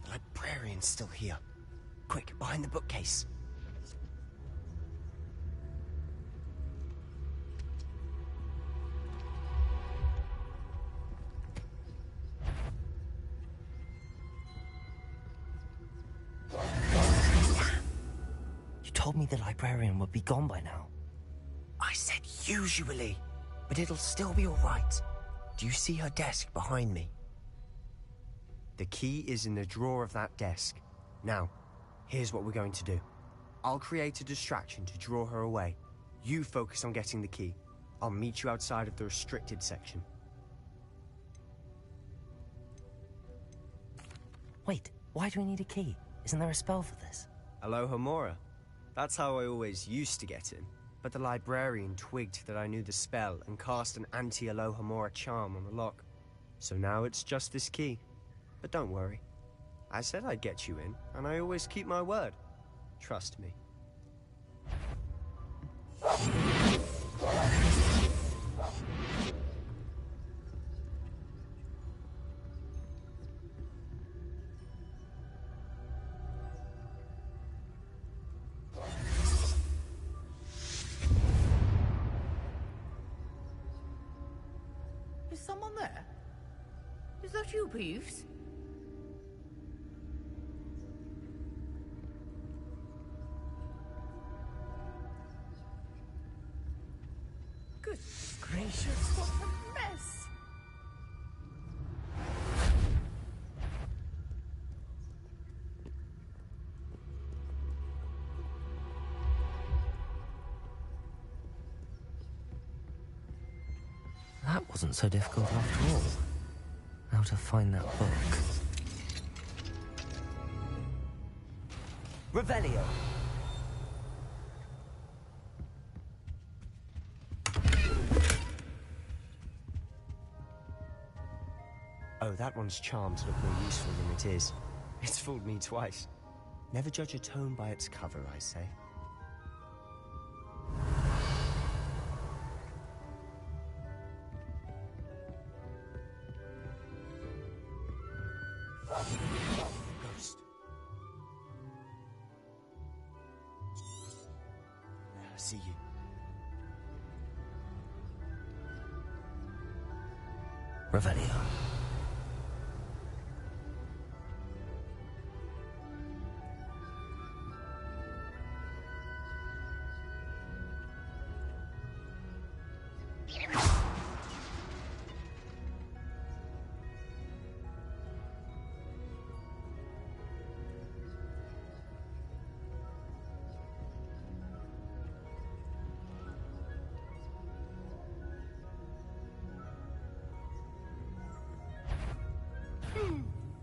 The librarian's still here. Quick, behind the bookcase. You told me the librarian would be gone by now. I said usually, but it'll still be all right. Do you see her desk behind me? The key is in the drawer of that desk. Now, here's what we're going to do. I'll create a distraction to draw her away. You focus on getting the key. I'll meet you outside of the restricted section. Wait, why do we need a key? Isn't there a spell for this? Alohomora. That's how I always used to get in. But the librarian twigged that I knew the spell and cast an anti-Alohomora charm on the lock. So now it's just this key. But don't worry. I said I'd get you in, and I always keep my word. Trust me. Is someone there? Is that you, Peeves? Good gracious, what a mess! That wasn't so difficult after all. How to find that book. Revelio! Oh, that one's charmed to look more useful than it is. It's fooled me twice. Never judge a tome by its cover, I say. Ghost. I see you. Revelio.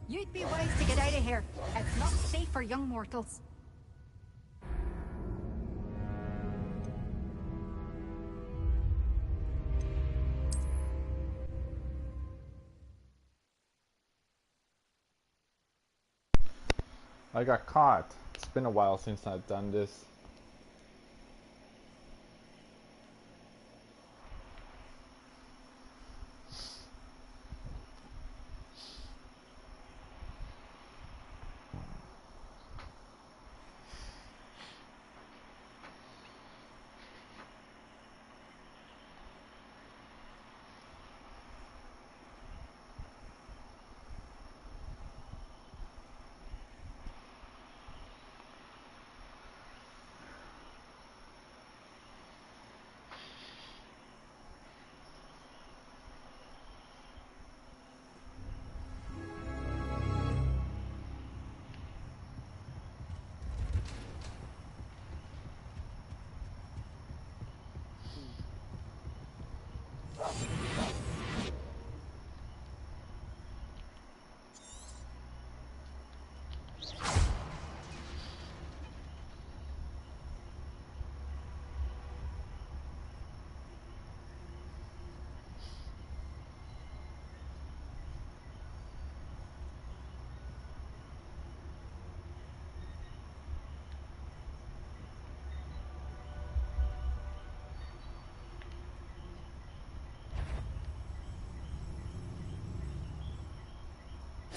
You'd be wise to get out of here. It's not safe for young mortals. I got caught. It's been a while since I've done this.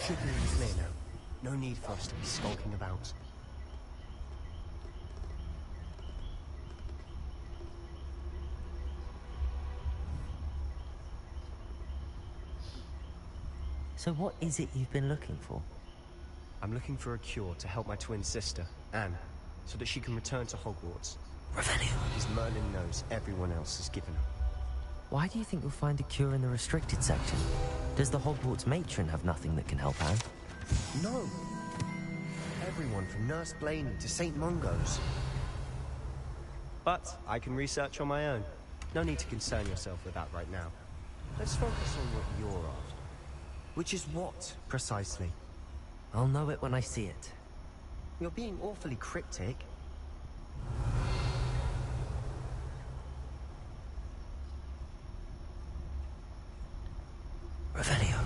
Should be clear now. No need for us to be skulking about. So what is it you've been looking for? I'm looking for a cure to help my twin sister, Anne, so that she can return to Hogwarts. Revelio. Because Merlin knows everyone else has given her. Why do you think you'll find a cure in the restricted section? Does the Hogwarts matron have nothing that can help Anne? No. Everyone from Nurse Blaney to St. Mungo's. But I can research on my own. No need to concern yourself with that right now. Let's focus on what you're after. Which is what, precisely? I'll know it when I see it. You're being awfully cryptic. Revelio.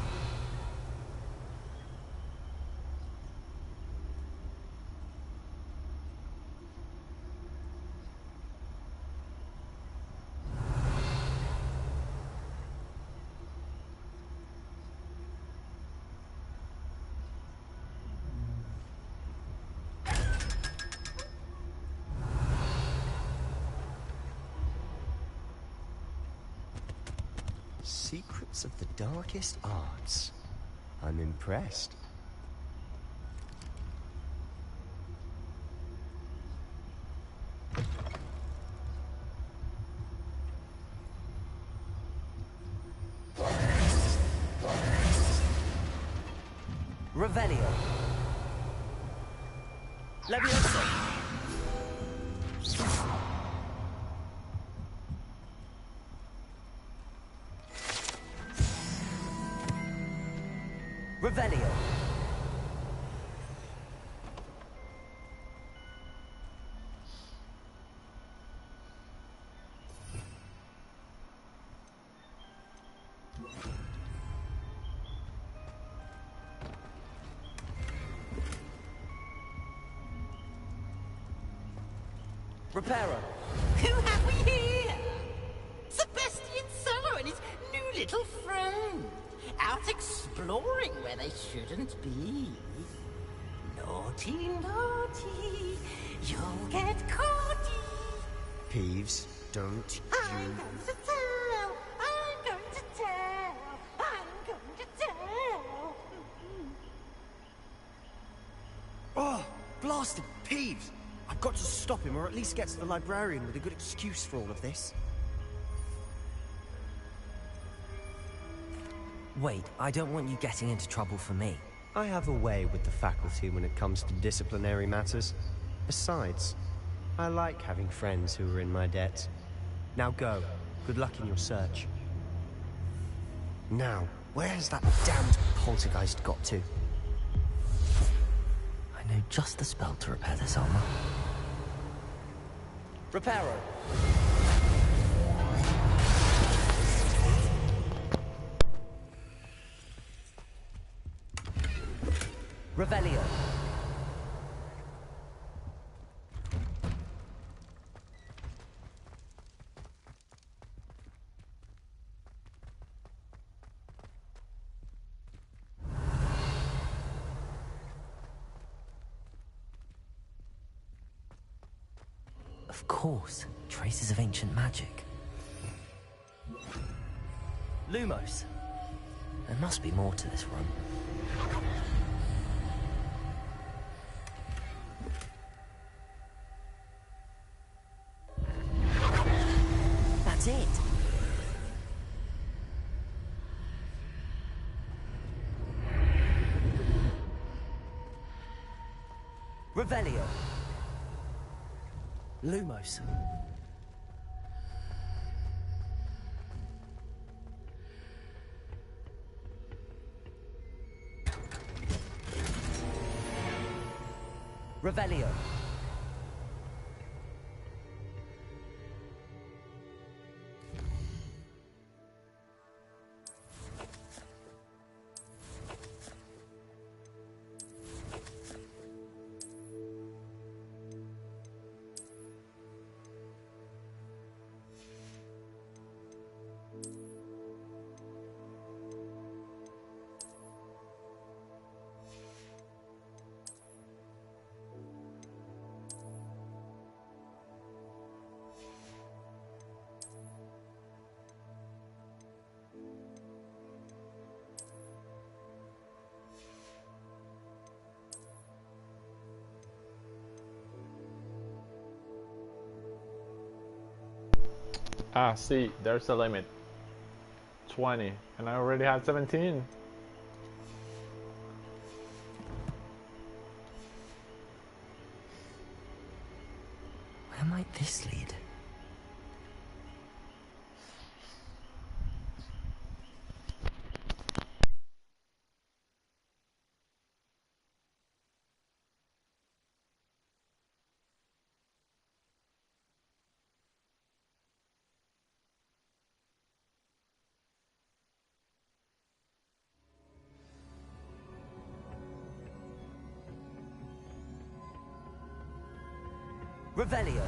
Secrets of the darkest arts. I'm impressed. Revelio. Leviosa. Revelio. Reparo. Who have we here? Sebastian Sallow and his new little friend. Out exploring where they shouldn't be. Naughty, naughty, you'll get caughty. Peeves, don't I'm going to tell, I'm going to tell, I'm going to tell. Oh, blasted Peeves! I've got to stop him, or at least get to the librarian with a good excuse for all of this. Wait, I don't want you getting into trouble for me. I have a way with the faculty when it comes to disciplinary matters. Besides, I like having friends who are in my debt. Now go. Good luck in your search. Now, where has that damned poltergeist got to? know just the spell to repair this armor. Reparo. Revelio. Of course, traces of ancient magic. Lumos. There must be more to this run. That's it. Revelio. Lumos. Revelio. Ah, see, there's a limit. 20, and I already had 17. Where might this lead? Revelio.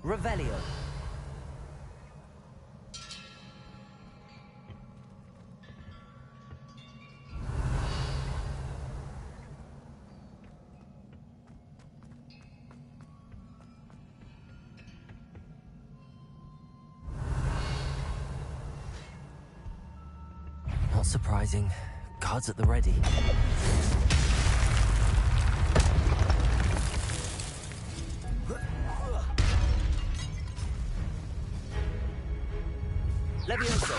Revelio. Not surprising. Guards at the ready. Levioso.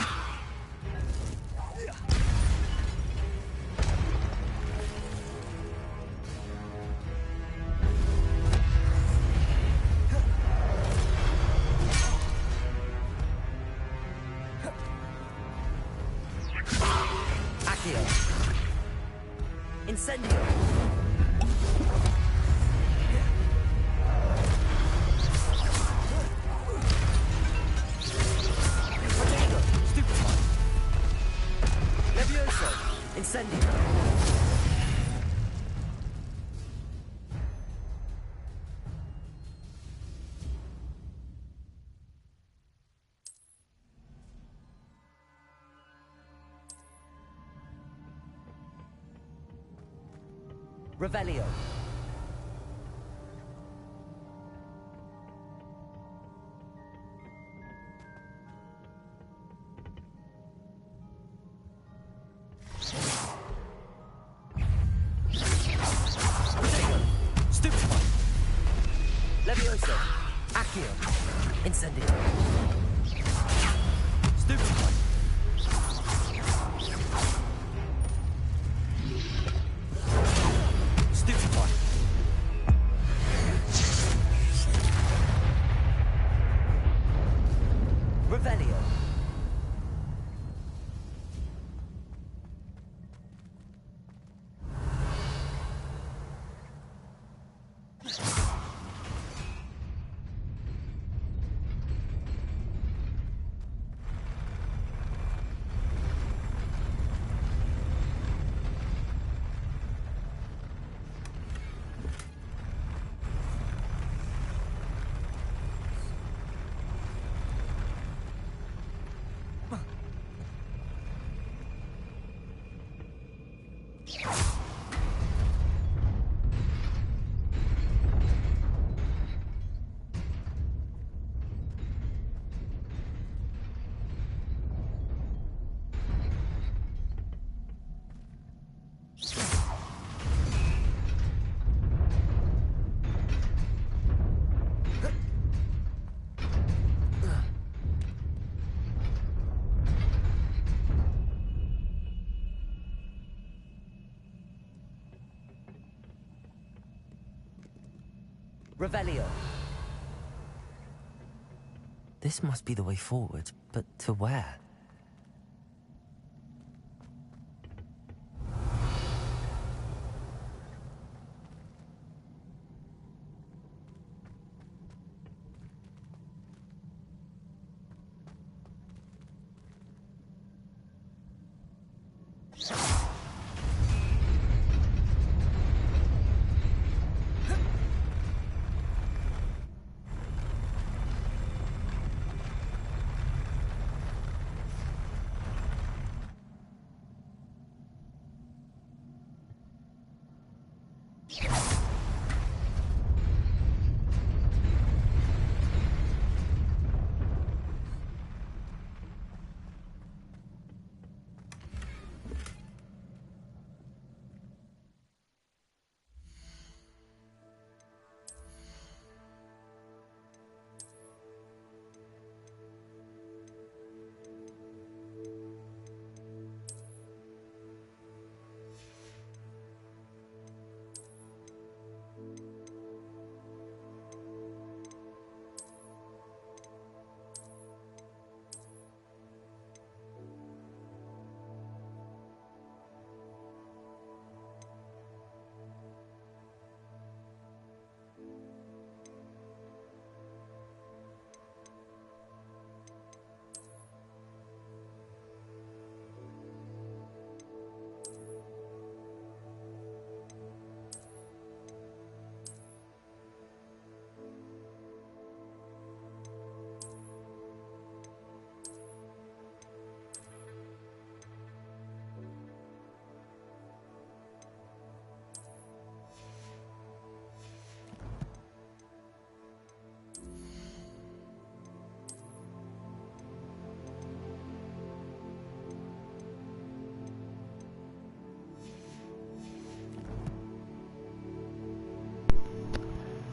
Accio. Incendio. Incendio. Revelio. Levioso. Accio. Incendio. Stupefy. Stupefy. Revelio. This must be the way forward, but to where?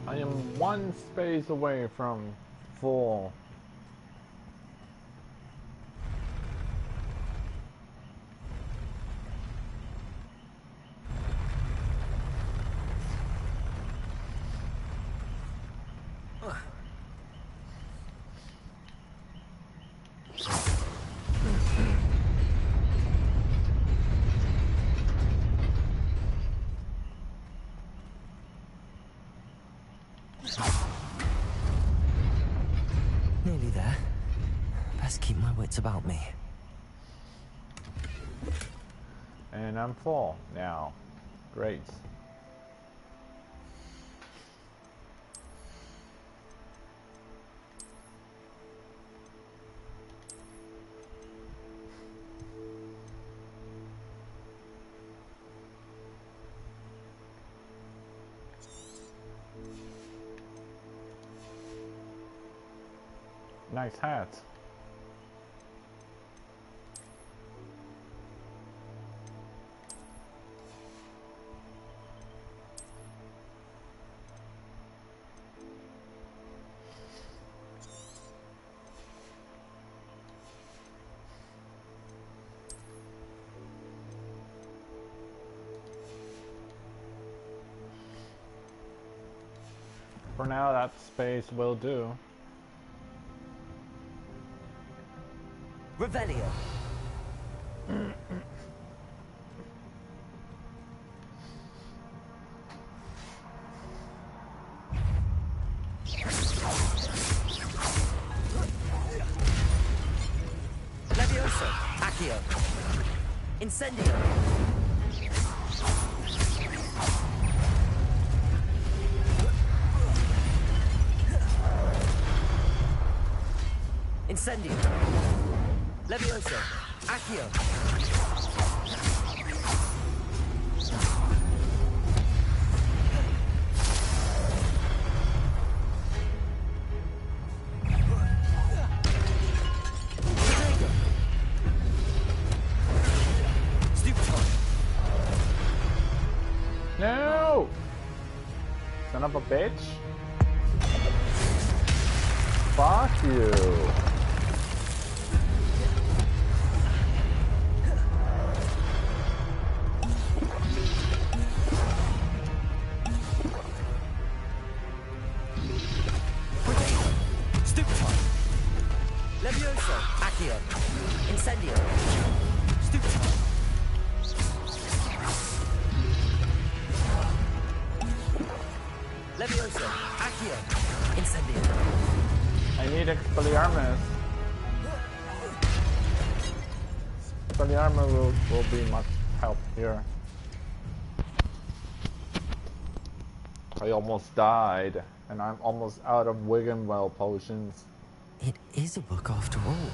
I am one space away from full. Nearly there. Best keep my wits about me. And I'm full now. Great. Nice hat. For now, that space will do. Revelio. Levioso. Accio. Incendio. Incendio. Levioso. Accio. Stupefy. No! Son of a bitch. Fuck you. Levioso, Accio. Incendio. Stupefy. Levioso, Accio. Incendio. I need Expelliarmus. Expelliarmus will be much help here. I almost died, and I'm almost out of Wiggenwell potions. It is a book after all.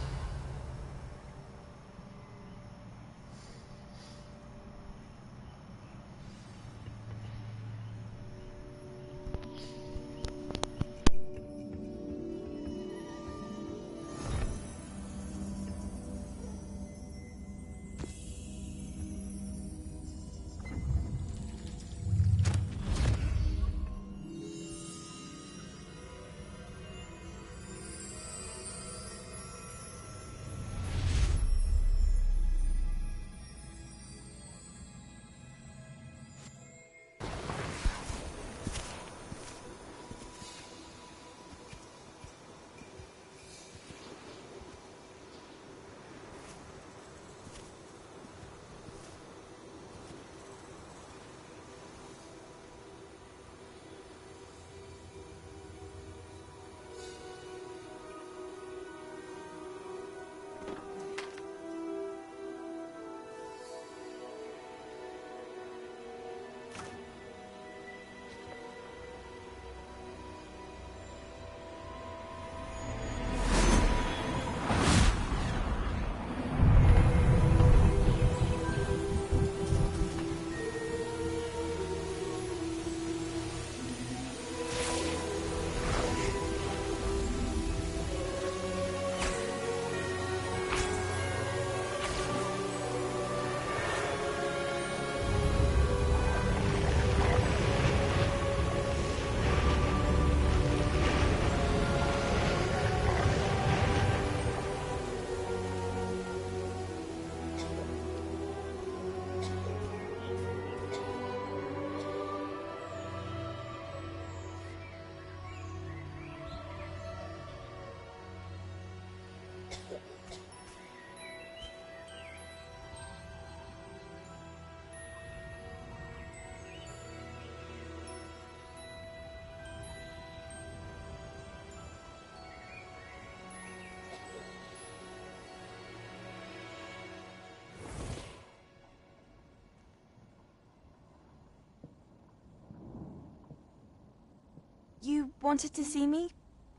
You wanted to see me?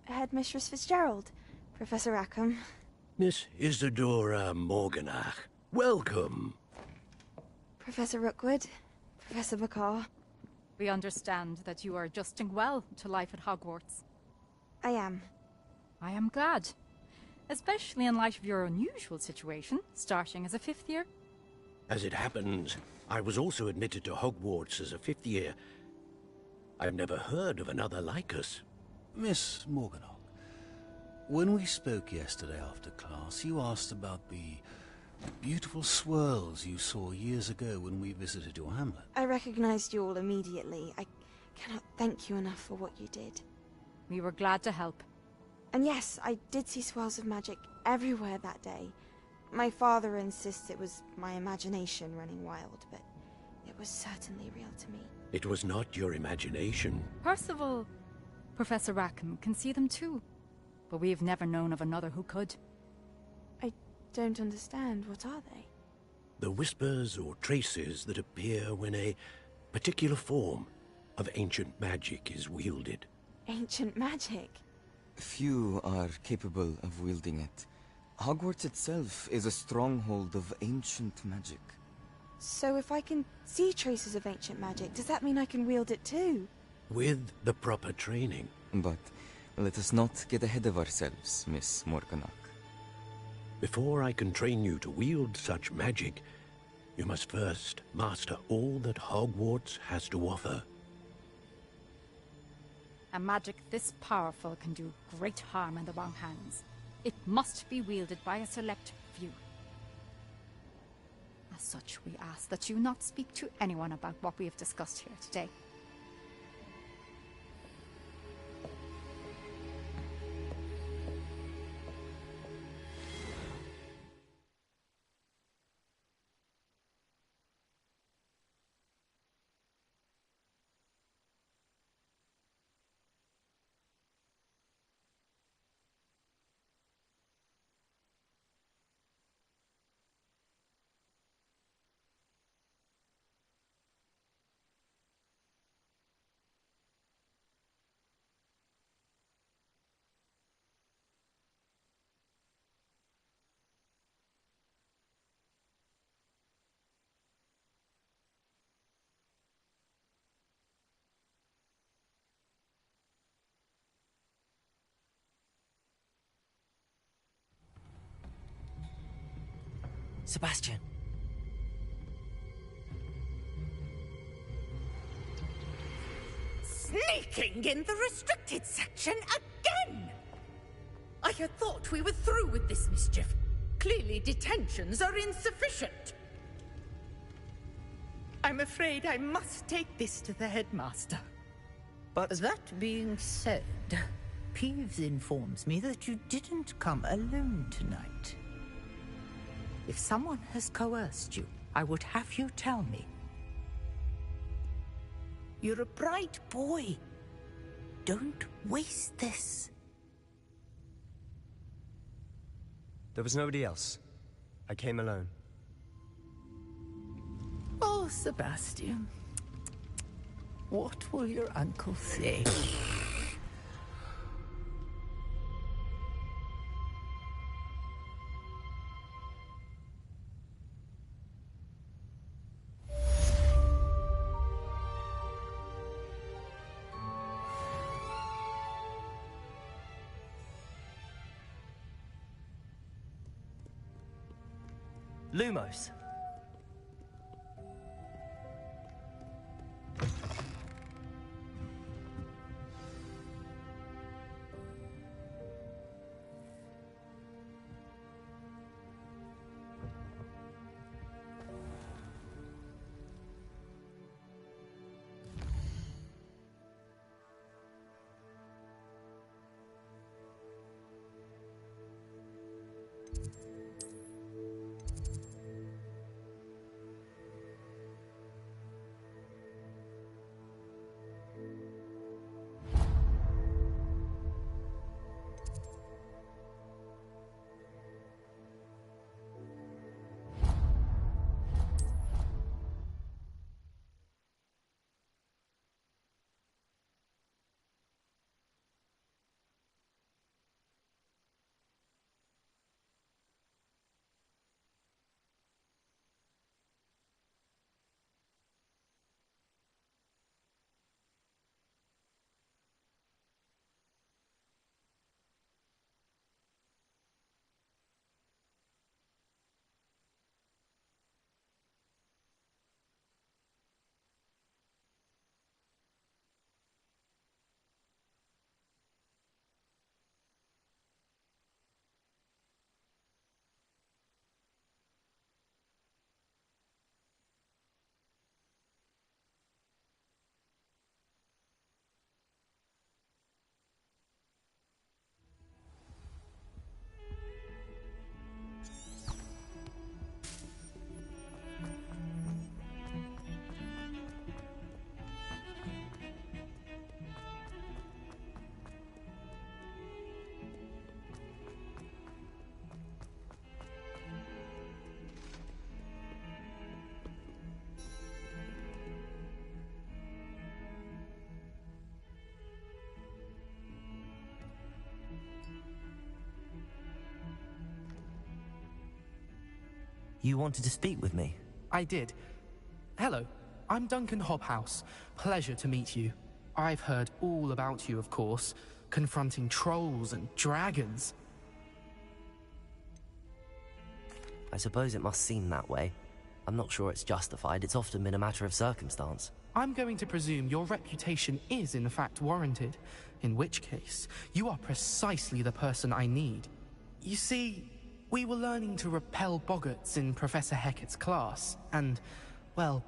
Headmistress Fitzgerald? Professor Rackham? Miss Isadora Morganach, welcome. Professor Rookwood? Professor McCaw? We understand that you are adjusting well to life at Hogwarts. I am. I am glad. Especially in light of your unusual situation, starting as a 5th year. As it happens, I was also admitted to Hogwarts as a 5th year. I've never heard of another like us. Miss Morganach, when we spoke yesterday after class, you asked about the beautiful swirls you saw years ago when we visited your hamlet. I recognized you all immediately. I cannot thank you enough for what you did. We were glad to help. And yes, I did see swirls of magic everywhere that day. My father insists it was my imagination running wild, but it was certainly real to me. It was not your imagination. Percival, Professor Rackham can see them too. But we have never known of another who could. I don't understand. What are they? The whispers or traces that appear when a particular form of ancient magic is wielded. Ancient magic? Few are capable of wielding it. Hogwarts itself is a stronghold of ancient magic. So if I can see traces of ancient magic, does that mean I can wield it too? With the proper training. But let us not get ahead of ourselves, Miss Morganach. Before I can train you to wield such magic, You must first master all that Hogwarts has to offer. A magic this powerful can do great harm in the wrong hands. It must be wielded by a select few. As such, we ask that you not speak to anyone about what we have discussed here today. Sebastian. Sneaking in the restricted section again! I had thought we were through with this mischief. Clearly detentions are insufficient. I'm afraid I must take this to the headmaster. But that being said, Peeves informs me that you didn't come alone tonight. If someone has coerced you, I would have you tell me. You're a bright boy. Don't waste this. There was nobody else. I came alone. Oh, Sebastian. What will your uncle say? Lumos. You wanted to speak with me? I did. Hello, I'm Duncan Hobhouse. Pleasure to meet you. I've heard all about you, of course, confronting trolls and dragons. I suppose it must seem that way. I'm not sure it's justified. It's often been a matter of circumstance. I'm going to presume your reputation is in fact warranted, in which case, you are precisely the person I need. You see, we were learning to repel boggarts in Professor Hecat's class, and, well,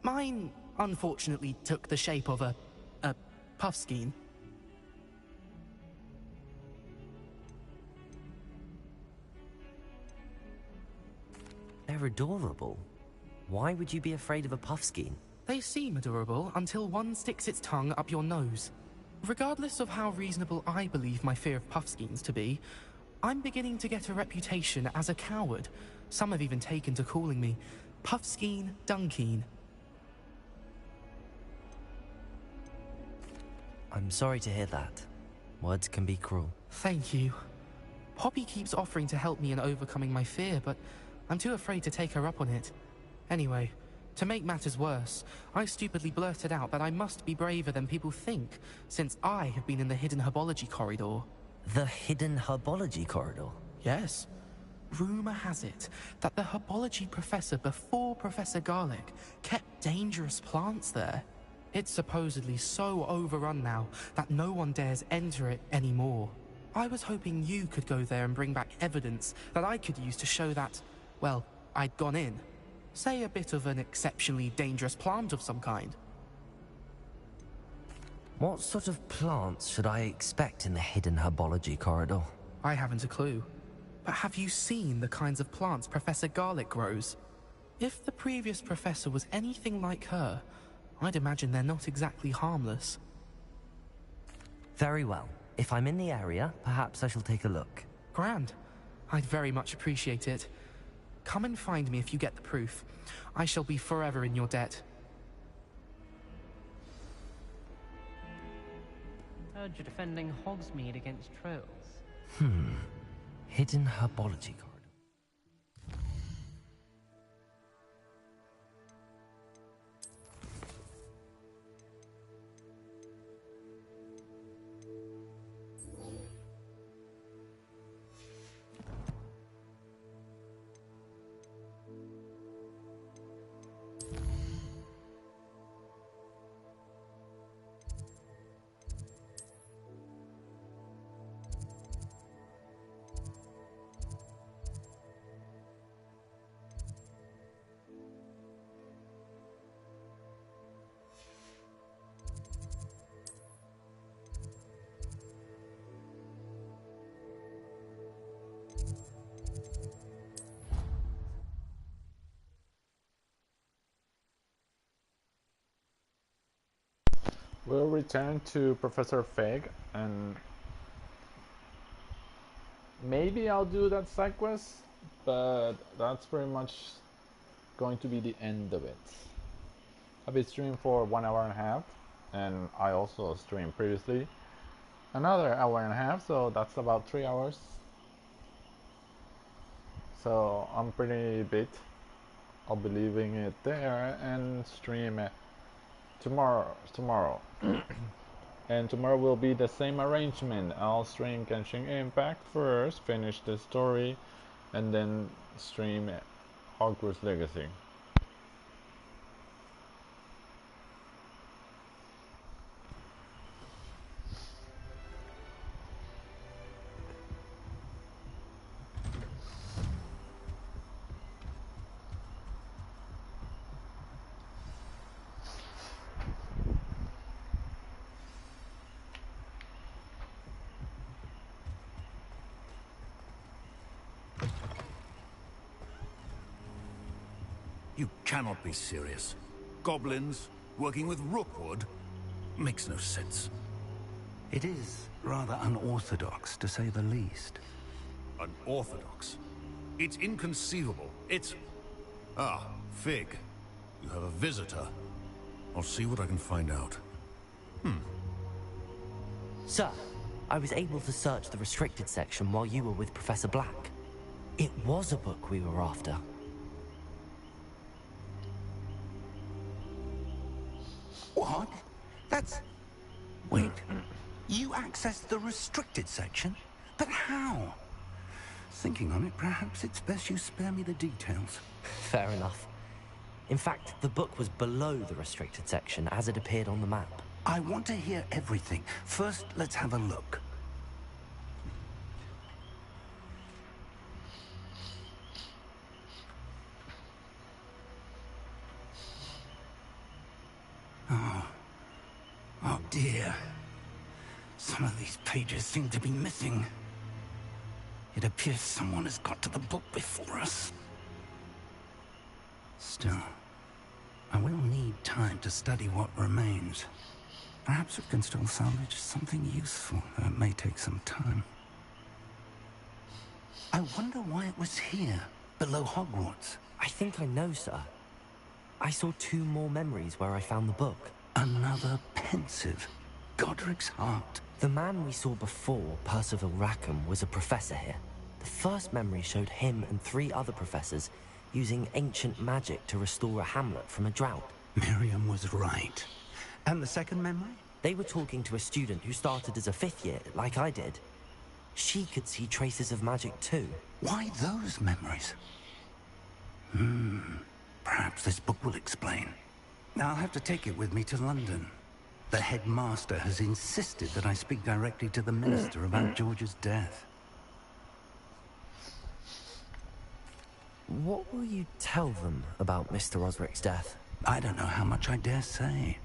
mine unfortunately took the shape of a puffskein. They're adorable. Why would you be afraid of a puffskein? They seem adorable until one sticks its tongue up your nose. Regardless of how reasonable I believe my fear of puffskeins to be, I'm beginning to get a reputation as a coward. Some have even taken to calling me Puffskein Dunkeen. I'm sorry to hear that. Words can be cruel. Thank you. Poppy keeps offering to help me in overcoming my fear, but I'm too afraid to take her up on it. Anyway, to make matters worse, I stupidly blurted out that I must be braver than people think, since I have been in the hidden herbology corridor. The hidden herbology corridor? Yes. Rumor has it that the herbology professor before Professor Garlic kept dangerous plants there. It's supposedly so overrun now that no one dares enter it anymore. I was hoping you could go there and bring back evidence that I could use to show that, well, I'd gone in. Say a bit of an exceptionally dangerous plant of some kind. What sort of plants should I expect in the hidden herbology corridor? I haven't a clue. But have you seen the kinds of plants Professor Garlic grows? If the previous professor was anything like her, I'd imagine they're not exactly harmless. Very well. If I'm in the area, perhaps I shall take a look. Grand. I'd very much appreciate it. Come and find me if you get the proof. I shall be forever in your debt. Heard you're defending Hogsmeade against trolls. Hidden herbology corridor. We'll return to Professor Fig, and maybe I'll do that side quest, but that's pretty much going to be the end of it. I've been streaming for 1 hour and a half, and I also streamed previously another hour and a half, so that's about 3 hours. So I'm pretty bit. I'll be leaving it there and stream it tomorrow. And tomorrow will be the same arrangement. I'll stream Genshin Impact first, finish the story, and then stream Hogwarts Legacy. You cannot be serious. Goblins working with Rookwood makes no sense. It is rather unorthodox, to say the least. Unorthodox? It's inconceivable. It's... Ah, Fig. You have a visitor. I'll see what I can find out. Sir, I was able to search the restricted section while you were with Professor Black. It was a book we were after. What? That's... Wait. You accessed the restricted section? But how? Thinking on it, perhaps it's best you spare me the details. Fair enough. In fact, the book was below the restricted section as it appeared on the map. I want to hear everything. First, let's have a look. Oh dear. Some of these pages seem to be missing. It appears someone has got to the book before us. Still, I will need time to study what remains. Perhaps we can still salvage something useful, though it may take some time. I wonder why it was here, below Hogwarts. I think I know, sir. I saw 2 more memories where I found the book. Another pensive. Godric's heart. The man we saw before, Percival Rackham, was a professor here. The first memory showed him and 3 other professors using ancient magic to restore a hamlet from a drought. Miriam was right. And the second memory? They were talking to a student who started as a 5th year, like I did. She could see traces of magic too. Why those memories? Perhaps this book will explain. I'll have to take it with me to London. The headmaster has insisted that I speak directly to the minister about George's death. What will you tell them about Mr. Osric's death? I don't know how much I dare say.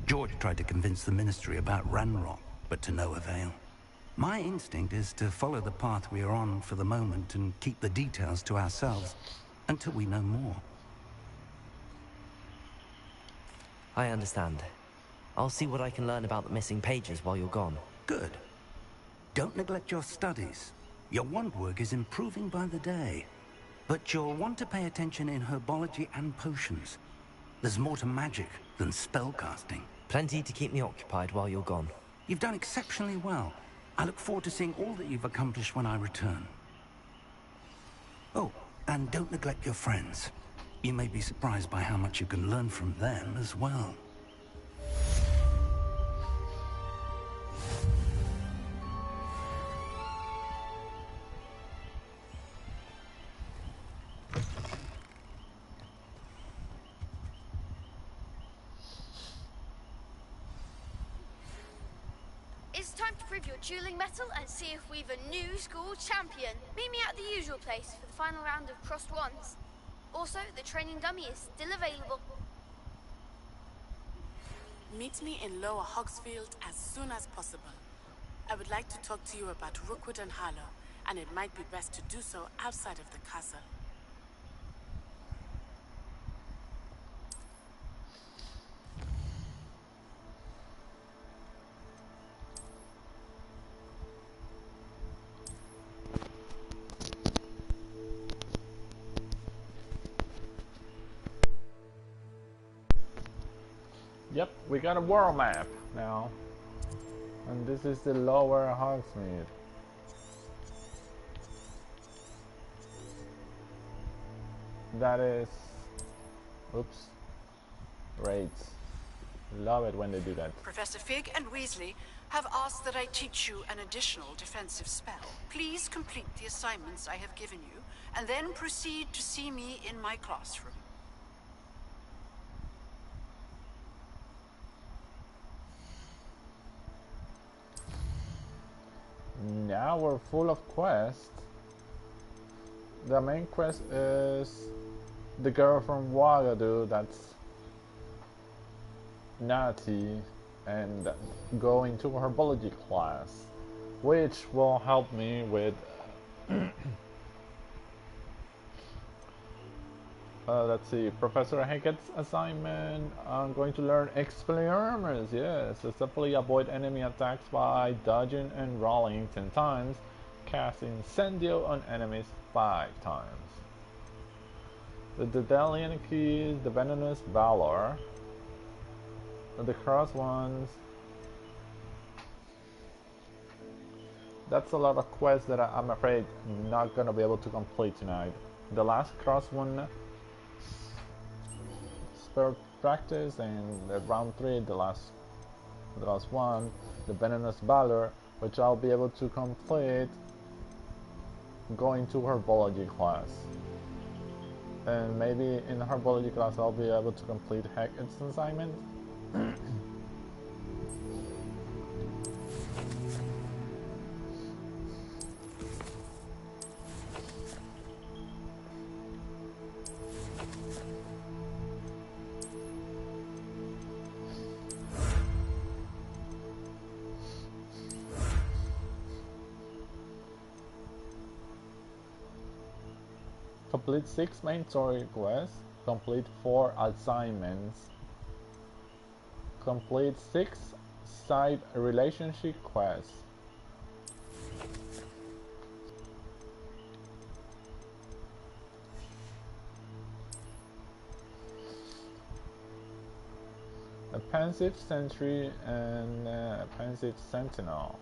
George tried to convince the ministry about Ranrock, but to no avail. My instinct is to follow the path we are on for the moment and keep the details to ourselves until we know more. I understand. I'll see what I can learn about the missing pages while you're gone. Good. Don't neglect your studies. Your wand work is improving by the day. But you'll want to pay attention in herbology and potions. There's more to magic than spellcasting. Plenty to keep me occupied while you're gone. You've done exceptionally well. I look forward to seeing all that you've accomplished when I return. Oh, and don't neglect your friends. You may be surprised by how much you can learn from them as well. It's time to prove your dueling mettle and see if we've a new school champion. Meet me at the usual place for the final round of crossed wands. Also, the training dummy is still available. Meet me in Lower Hogsfield as soon as possible. I would like to talk to you about Rookwood and Harlow, and it might be best to do so outside of the castle. Yep, we got a world map now. And this is the Lower Hogsmeade. That is... Oops. Raids. Love it when they do that. Professor Fig and Weasley have asked that I teach you an additional defensive spell. Please complete the assignments I have given you, and then proceed to see me in my classroom. Now we're full of quests. The main quest is the girl from Wagadu that's naughty and go into herbology class, which will help me with let's see, Professor Hackett's assignment. I'm going to learn experiments, yes. Successfully avoid enemy attacks by dodging and rolling 10 times. Cast Incendio on enemies 5 times. The Daedalian Keys, the Venomous Valor. The cross ones. That's a lot of quests that I'm afraid I'm not gonna be able to complete tonight. The last cross one, spell practice, and the round 3, the last one, the Venomous Valor, which I'll be able to complete going to herbology class. And maybe in the herbology class I'll be able to complete Hackett's assignment. Complete 6 main story quests, complete 4 assignments, complete 6 side relationship quests. A pensive sentry and a pensive sentinel.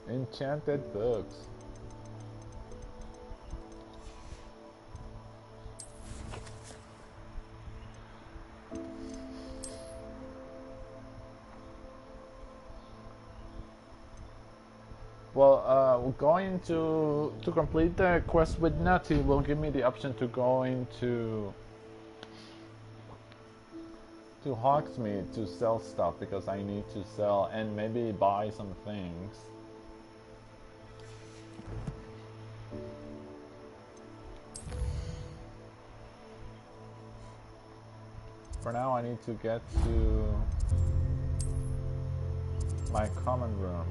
Enchanted books. Well, going to complete the quest with Nutty will give me the option to go into Hogsmeade to sell stuff, because I need to sell and maybe buy some things. For now I need to get to my common room.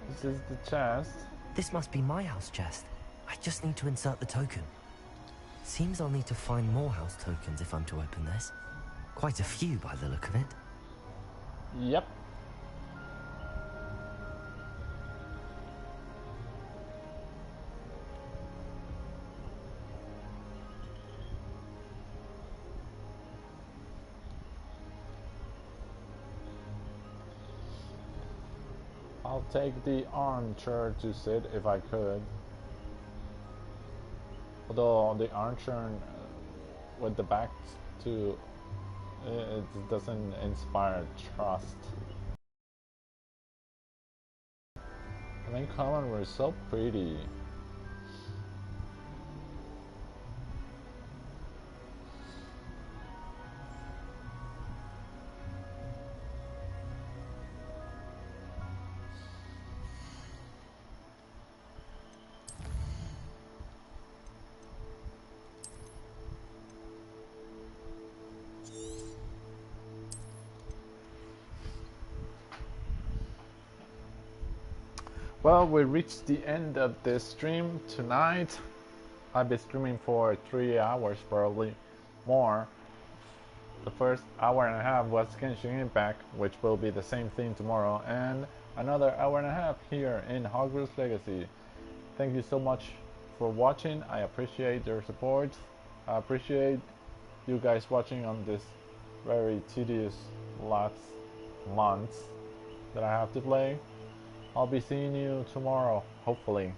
This is the chest. This must be my house chest. I just need to insert the token. Seems I'll need to find more house tokens if I'm to open this. Quite a few by the look of it. Yep. I'll take the armchair to sit if I could. Although the armchair with the back to it doesn't inspire trust. The main common were so pretty. Well, we reached the end of this stream tonight. I've been streaming for 3 hours, probably more. The first hour and a half was Genshin Impact, which will be the same thing tomorrow, and another hour and a half here in Hogwarts Legacy. Thank you so much for watching. I appreciate your support. I appreciate you guys watching on this very tedious last months that I have to play. I'll be seeing you tomorrow, hopefully.